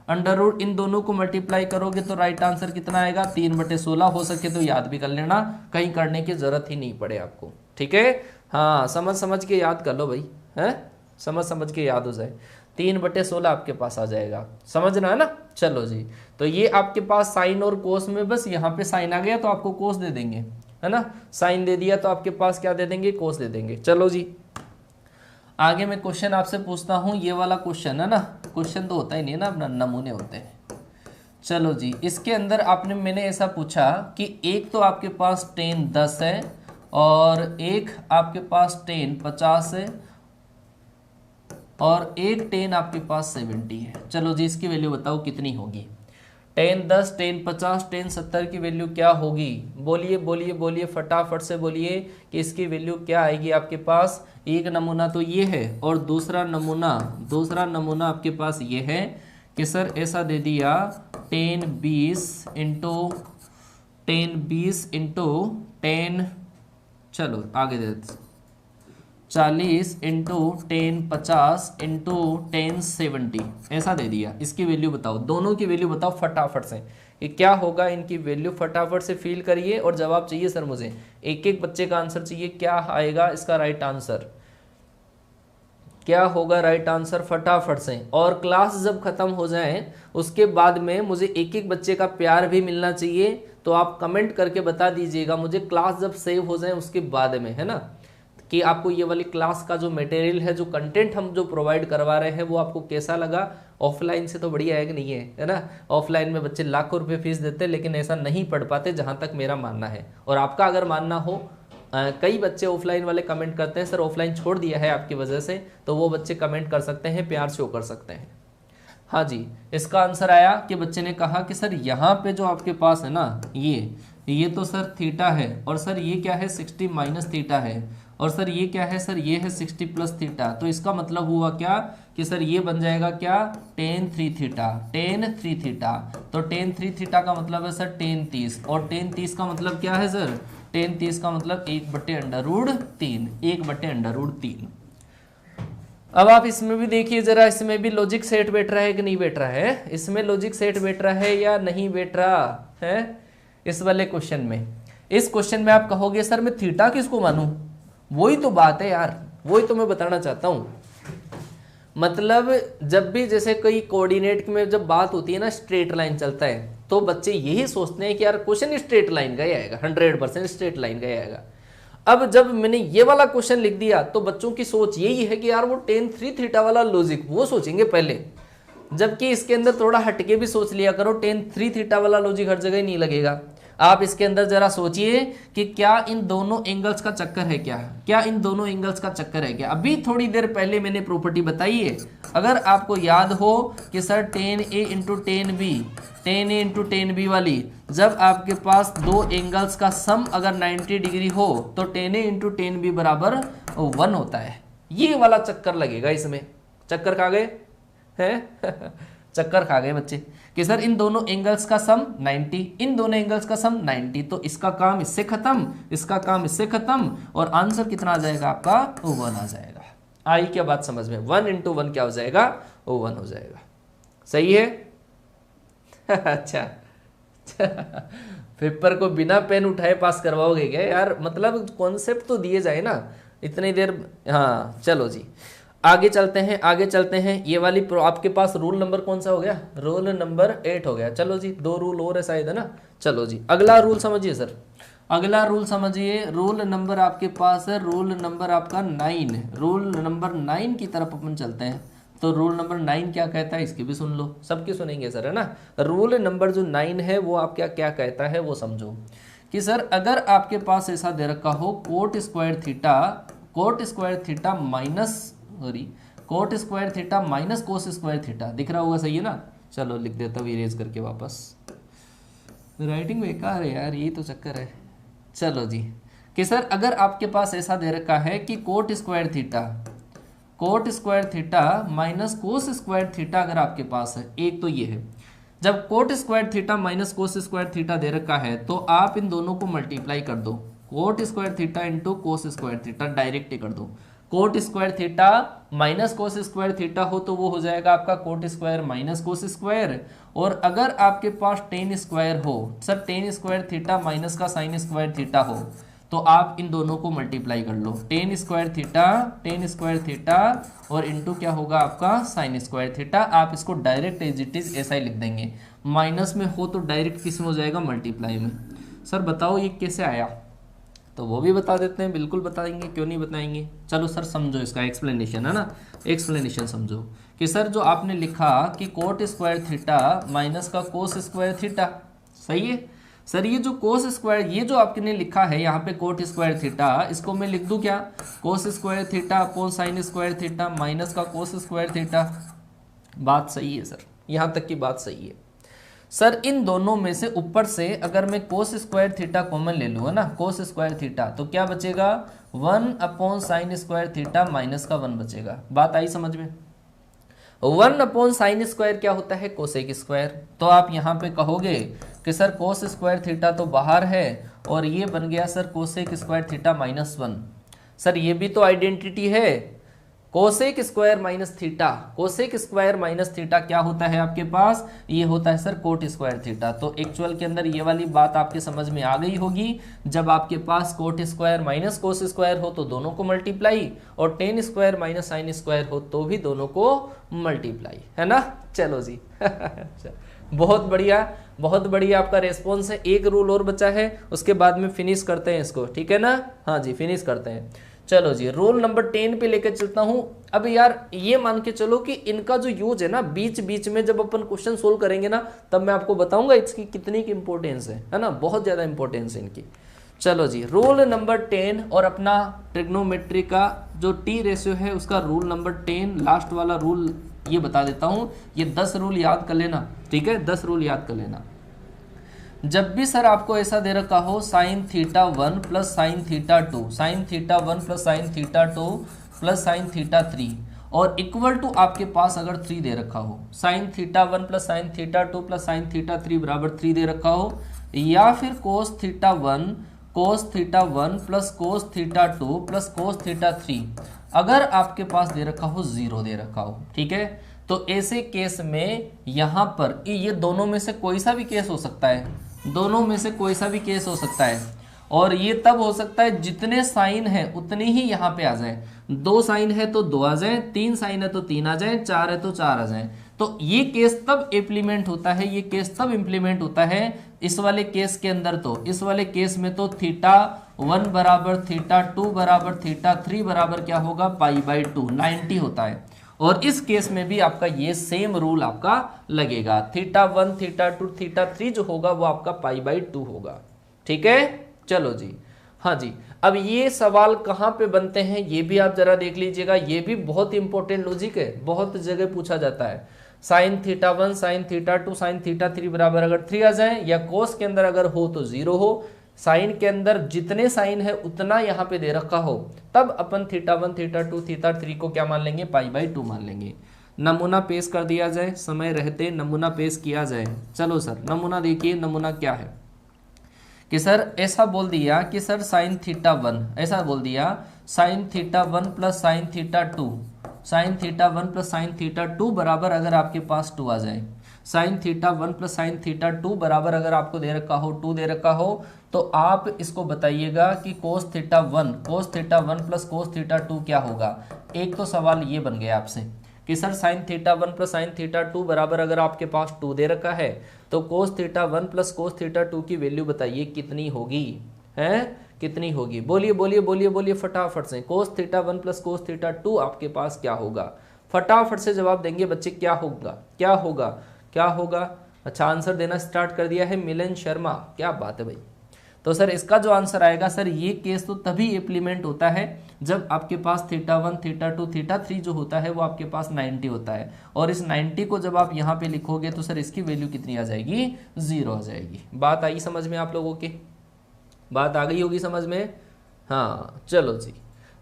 अंडर रूट इन दोनों को मल्टीप्लाई करोगे तो राइट आंसर कितना आएगा, 3/16। हो सके तो याद भी कर लेना, कहीं करने की जरूरत ही नहीं पड़े आपको, ठीक है। हाँ, समझ के याद कर लो भाई, है समझ के याद हो जाए। 3/16 आपके पास आ जाएगा, समझना है ना। चलो जी, तो ये आपके पास साइन और कोस में, बस यहाँ पे साइन आ गया तो आपको कोस दे देंगे, है ना। साइन दे दिया तो आपके पास क्या दे देंगे, कोस दे देंगे। चलो जी, आगे मैं क्वेश्चन आपसे पूछता हूँ। ये वाला क्वेश्चन है ना, क्वेश्चन तो होता ही नहीं है ना, अपना नमूने होते हैं। चलो जी, इसके अंदर मैंने ऐसा पूछा कि एक तो आपके पास tan 10 है और एक आपके पास tan 50 है और एक tan आपके पास 70 है। चलो जी, इसकी वैल्यू बताओ कितनी होगी। tan 10, tan 50, tan 70 की वैल्यू क्या होगी, बोलिए फटाफट से बोलिए कि इसकी वैल्यू क्या आएगी आपके पास। एक नमूना तो ये है और दूसरा नमूना आपके पास ये है कि सर ऐसा दे दिया tan 20 इंटू tan, चलो आगे दे 40 इंटू tan 50 इंटू tan 70, ऐसा दे दिया। इसकी वैल्यू बताओ, दोनों की वैल्यू बताओ फटाफट से, ये क्या होगा इनकी वैल्यू। फटाफट से फील करिए और जवाब चाहिए सर मुझे, एक बच्चे का आंसर चाहिए। क्या आएगा इसका राइट आंसर, क्या होगा राइट आंसर फटाफट से। और क्लास जब खत्म हो जाए उसके बाद में मुझे एक बच्चे का प्यार भी मिलना चाहिए, तो आप कमेंट करके बता दीजिएगा मुझे, क्लास जब सेव हो जाए उसके बाद में, है ना, कि आपको ये वाली क्लास का जो मटेरियल है, जो कंटेंट हम जो प्रोवाइड करवा रहे हैं, वो आपको कैसा लगा। ऑफलाइन से तो बढ़िया है कि नहीं है ना। ऑफलाइन में बच्चे लाखों रुपए फीस देते हैं लेकिन ऐसा नहीं पढ़ पाते, जहां तक मेरा मानना है। और आपका अगर मानना हो, कई बच्चे ऑफलाइन वाले कमेंट करते हैं सर ऑफलाइन छोड़ दिया है आपकी वजह से, तो वो बच्चे कमेंट कर सकते हैं, प्यार शो कर सकते हैं। हाँ जी, इसका आंसर आया कि बच्चे ने कहा कि सर यहाँ पे जो आपके पास है ना, ये तो सर थीटा है, और सर ये क्या है 60 माइनस थीटा है, और सर ये क्या है, सर ये है 60 प्लस थीटा। तो इसका मतलब हुआ क्या कि सर ये बन जाएगा क्या, tan 3 थीटा। तो tan 3 थीटा का मतलब है सर tan 30, और tan 30 का मतलब क्या है सर, tan 30 का मतलब 1/√3, 1/√3। अब आप इसमें भी देखिए जरा, इसमें भी लॉजिक सेट बैठ रहा है कि नहीं बैठ रहा है, इसमें लॉजिक सेट बैठ रहा है या नहीं बैठ रहा है इस वाले क्वेश्चन में। इस क्वेश्चन में आप कहोगे सर मैं थीटा किसको मानूं, वही तो बात है यार, वही तो मैं बताना चाहता हूं। मतलब जब भी जैसे कोई कोऑर्डिनेट में जब बात होती है ना, स्ट्रेट लाइन चलता है, तो बच्चे यही सोचते हैं कि यार क्वेश्चन स्ट्रेट लाइन का ही आएगा, 100% स्ट्रेट लाइन का ही आएगा। अब जब मैंने ये वाला क्वेश्चन लिख दिया तो बच्चों की सोच यही है कि यार वो tan 3 थीटा वाला लॉजिक वो सोचेंगे पहले, जबकि इसके अंदर थोड़ा हटके भी सोच लिया करो, tan 3 थीटा वाला लॉजिक हर जगह नहीं लगेगा। आप इसके अंदर जरा सोचिए कि क्या इन दोनों एंगल्स का चक्कर है, क्या इन दोनों एंगल्स का चक्कर है क्या। अभी थोड़ी देर पहले मैंने प्रॉपर्टी बताई है, अगर आपको याद हो कि sir tan A into tan B वाली, जब आपके पास दो एंगल्स का सम अगर 90 डिग्री हो तो tan A into tan B बराबर 1 होता है। ये वाला चक्कर लगेगा इसमें, चक्कर खा गए हैं चक्कर खा गए बच्चे कि सर इन दोनों एंगल्स का सम 90, इन दोनों एंगल्स का सम 90, तो इसका काम इससे खत्म, इसका काम इससे खत्म, और आंसर कितना आ जाएगा आपका 1 आ जाएगा। आई क्या बात समझ में, 1 इंटू 1 क्या हो जाएगा, 1 हो जाएगा। सही है अच्छा पेपर को बिना पेन उठाए पास करवाओगे क्या यार, मतलब कॉन्सेप्ट तो दिए जाए ना इतनी देर। हाँ चलो जी, आगे चलते हैं। ये वाली आपके पास रूल नंबर कौन सा हो गया, रूल नंबर 8 हो गया। चलो जी, 2 रूल और है शायद, है ना। चलो जी, अगला रूल समझिए सर, अगला रूल समझिए। रूल नंबर आपके पास है, रूल नंबर आपका 9, रूल नंबर 9 की तरफ अपन चलते हैं। तो रूल नंबर 9 क्या कहता है इसकी भी सुन लो, सबकी सुनेंगे सर, है ना। रूल नंबर जो 9 है वो आप क्या क्या कहता है वो समझो कि सर अगर आपके पास ऐसा दे रखा हो coat square theta minus cos square theta, दिख रहा होगा सही है ना। चलो लिख देता हूँ इरेज करके वापस, राइटिंग बेकार है यार, यही तो चक्कर है। चलो जी कि सर अगर आपके पास ऐसा दे रखा है कि cot square theta minus cos square theta अगर आपके पास है, एक तो ये है, जब cot square theta minus cos square theta दे रखा है तो आप इन दोनों को मल्टीप्लाई कर दो, cot square theta into cos square theta, direct ही कर दो। Cot square theta minus cos square theta हो तो वो हो जाएगा आपका cot square minus cos square, और अगर आपके पास टेन स्क्वायर हो, sir tan square theta minus का साइन स्क्वायर थीटा हो, तो आप इन दोनों को मल्टीप्लाई कर लो, टेन स्क्वायर थीटा और इंटू क्या होगा आपका साइन स्क्वायर थीटा। आप इसको डायरेक्ट एज इट इज ऐसा ही लिख देंगे, माइनस में हो तो डायरेक्ट किस में हो जाएगा, मल्टीप्लाई में। सर बताओ ये कैसे आया, तो वो भी बता देते हैं, बिल्कुल बताएंगे, क्यों नहीं बताएंगे। चलो सर समझो इसका एक्सप्लेनेशन, है ना, एक्सप्लेनेशन समझो कि सर जो आपने लिखा कि कोट स्क्वायर थीटा माइनस का कोस स्क्वायर थीटा, सही है सर। ये जो कोस स्क्वायर, ये जो आपने लिखा है यहाँ पे कोट स्क्वायर थीटा, इसको मैं लिख दूं क्या, कोस square theta upon sine square theta minus का कोस स्क्वायर थीटा। बात सही है सर, यहाँ तक की बात सही है सर। इन दोनों में से ऊपर से अगर मैं कोस स्क्वायर थीटा कॉमन ले लूँ, है ना, कोस स्क्वायर थीटा, तो क्या बचेगा, 1 upon sine square theta minus का 1 बचेगा। बात आई समझ में। 1 अपॉन साइन स्क्वायर क्या होता है, कोसेक स्क्वायर। तो आप यहाँ पे कहोगे कि सर कोस स्क्वायर थीटा तो बाहर है और ये बन गया sir cosec square theta minus 1। Sir ये भी तो आइडेंटिटी है, cosec square minus theta, cosec square minus theta क्या होता है आपके पास, ये होता है सर कोट स्क्वायर थीटा। तो एक्चुअल के अंदर ये वाली बात आपके समझ में आ गई होगी, जब आपके पास cot square minus cos square हो तो दोनों को मल्टीप्लाई, और tan square minus sine square हो तो भी दोनों को मल्टीप्लाई, है ना। चलो जी बहुत बढ़िया, बहुत बढ़िया आपका रेस्पॉन्स है। एक रूल और बचा है, उसके बाद में फिनिश करते हैं इसको, ठीक है ना। हाँ जी फिनिश करते हैं। चलो जी रूल नंबर 10 पे लेकर चलता हूं। अब यार ये मान के चलो कि इनका जो यूज है ना, बीच बीच में जब अपन क्वेश्चन सोल्व करेंगे ना, तब मैं आपको बताऊंगा इसकी कितनी की इंपॉर्टेंस है ना, बहुत ज्यादा इंपॉर्टेंस है इनकी। चलो जी रूल नंबर 10 और अपना ट्रिग्नोमेट्री का जो टी रेशियो है उसका रूल नंबर 10 लास्ट वाला रूल ये बता देता हूं। ये 10 रूल याद कर लेना, ठीक है, 10 रूल याद कर लेना। जब भी सर आपको ऐसा दे रखा हो sine theta 1 plus sine theta 2, sine theta 1 plus sine theta 2 plus sine theta 3 और इक्वल टू आपके पास अगर 3 दे रखा हो, sine theta 1 plus sine theta 2 plus sine theta 3 बराबर 3 दे रखा हो, या फिर कोस theta 1 plus cos theta 2 plus cos theta 3 अगर आपके पास दे रखा हो 0 दे रखा हो, ठीक है। तो ऐसे केस में यहां पर ये दोनों में से कोई सा भी केस हो सकता है, दोनों में से कोई सा भी केस हो सकता है, और ये तब हो सकता है जितने साइन है उतने ही यहाँ पे आ जाए। 2 साइन है तो 2 आ जाए, 3 साइन है तो 3 आ जाए, 4 है तो 4 आ जाए। तो ये केस तब इम्प्लीमेंट होता है, ये केस तब इम्प्लीमेंट होता है इस वाले केस के अंदर। तो इस वाले केस में तो थीटा 1 बराबर थीटा 2 बराबर थीटा 3 बराबर क्या होगा, π/2 90 होता है। और इस केस में भी आपका ये सेम रूल आपका लगेगा, थीटा 1 थीटा 2 थीटा 3 जो होगा वो आपका π/2 होगा, ठीक है। चलो जी हाँ जी, अब ये सवाल कहाँ पे बनते हैं ये भी आप जरा देख लीजिएगा, ये भी बहुत इंपॉर्टेंट लॉजिक है, बहुत जगह पूछा जाता है। Sine theta 1 sine theta 2 sine theta 3 बराबर अगर 3 आ जाए, या कोस के अंदर अगर हो तो 0 हो, साइन के अंदर जितने साइन है उतना यहाँ पे दे रखा हो, तब अपन थीटा 1 थीटा 2 थीटा 3 को क्या मान लेंगे, π/2 मान लेंगे। नमूना पेश कर दिया जाए, समय रहते नमूना पेश किया जाए। चलो सर नमूना देखिए, नमूना क्या है कि सर ऐसा बोल दिया कि सर साइन थीटा 1, ऐसा बोल दिया sine theta 1 plus sine theta 2, sine theta 1 plus sine theta 2 बराबर अगर आपके पास 2 आ जाए, sine theta 1 plus sine theta 2 बराबर अगर आपको दे रखा हो 2 दे रखा हो, तो आप इसको बताइएगा कि कोस थीटा 1 प्लस कोस थीटा 2 क्या होगा। एक तो सवाल ये बन गया आपसे कि sir sine theta 1 plus sine theta 2 बराबर अगर आपके पास 2 दे रखा है, तो कोस थीटा 1 प्लस कोस थीटा 2 की वैल्यू बताइए कितनी होगी, है कितनी होगी, बोलिए बोलिए बोलिए बोलिए फटाफट से। कोस थीटा 1 प्लस कोस थीटा 2 आपके पास क्या होगा, फटाफट से जवाब देंगे बच्चे। क्या होगा, क्या होगा, क्या होगा? अच्छा, आंसर देना स्टार्ट कर दिया है मिलन शर्मा, क्या बात है भाई। तो सर इसका जो आंसर आएगा सर, ये केस तो तभी इम्प्लीमेंट होता है जब आपके पास θ1 θ2 θ3 जो होता है वो आपके पास 90 होता है, और इस 90 को जब आप यहाँ पे लिखोगे तो सर इसकी वैल्यू कितनी आ जाएगी? 0 आ जाएगी। बात आई समझ में आप लोगों के? बात आ गई होगी समझ में? हाँ चलो जी।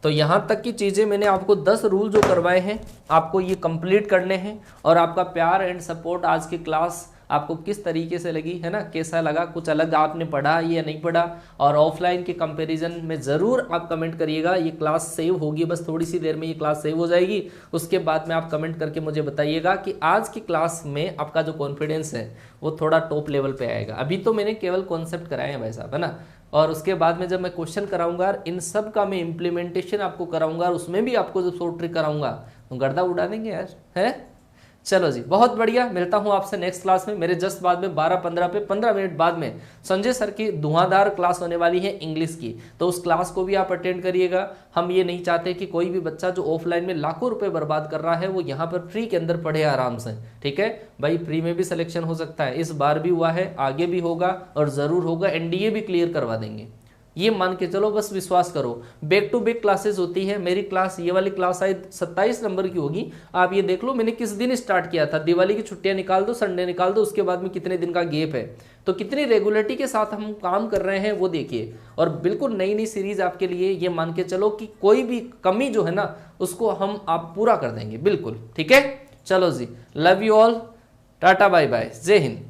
तो यहाँ तक की चीज़ें मैंने आपको 10 रूल जो करवाए हैं आपको ये कंप्लीट करने हैं, और आपका प्यार एंड सपोर्ट आज की क्लास आपको किस तरीके से लगी है ना, कैसा लगा, कुछ अलग आपने पढ़ा या नहीं पढ़ा, और ऑफलाइन के कंपैरिजन में ज़रूर आप कमेंट करिएगा। ये क्लास सेव होगी, बस थोड़ी सी देर में ये क्लास सेव हो जाएगी, उसके बाद में आप कमेंट करके मुझे बताइएगा कि आज की क्लास में आपका जो कॉन्फिडेंस है वो थोड़ा टॉप लेवल पे आएगा। अभी तो मैंने केवल कॉन्सेप्ट कराए हैं भाई साहब, है ना, और उसके बाद में जब मैं क्वेश्चन कराऊंगा इन सब का मैं इम्प्लीमेंटेशन आपको कराऊंगा, और उसमें भी आपको जब शॉर्ट ट्रिक कराऊंगा तो गर्दा उड़ा देंगे यार, है। चलो जी, बहुत बढ़िया, मिलता हूं आपसे नेक्स्ट क्लास में। मेरे जस्ट बाद में 12-15 पे 15 मिनट बाद में संजय सर की धुआंधार क्लास होने वाली है इंग्लिश की, तो उस क्लास को भी आप अटेंड करिएगा। हम ये नहीं चाहते कि कोई भी बच्चा जो ऑफलाइन में लाखों रुपए बर्बाद कर रहा है वो यहाँ पर फ्री के अंदर पढ़े आराम से, ठीक है भाई। फ्री में भी सिलेक्शन हो सकता है, इस बार भी हुआ है, आगे भी होगा और जरूर होगा, एनडीए भी क्लियर करवा देंगे, ये मान के चलो, बस विश्वास करो। बैक टू बैक क्लासेस होती है। मेरी क्लास, ये वाली क्लास शायद 27 नंबर की होगी। आप ये देख लो मैंने किस दिन स्टार्ट किया था, दिवाली की छुट्टियां निकाल दो, संडे निकाल दो, उसके बाद में कितने दिन का गैप है, तो कितनी रेगुलरिटी के साथ हम काम कर रहे हैं वो देखिए। और बिल्कुल नई नई सीरीज आपके लिए, ये मान के चलो कि कोई भी कमी जो है ना उसको हम आप पूरा कर देंगे, बिल्कुल ठीक है। चलो जी, love you all, tata bye bye, जय हिंद।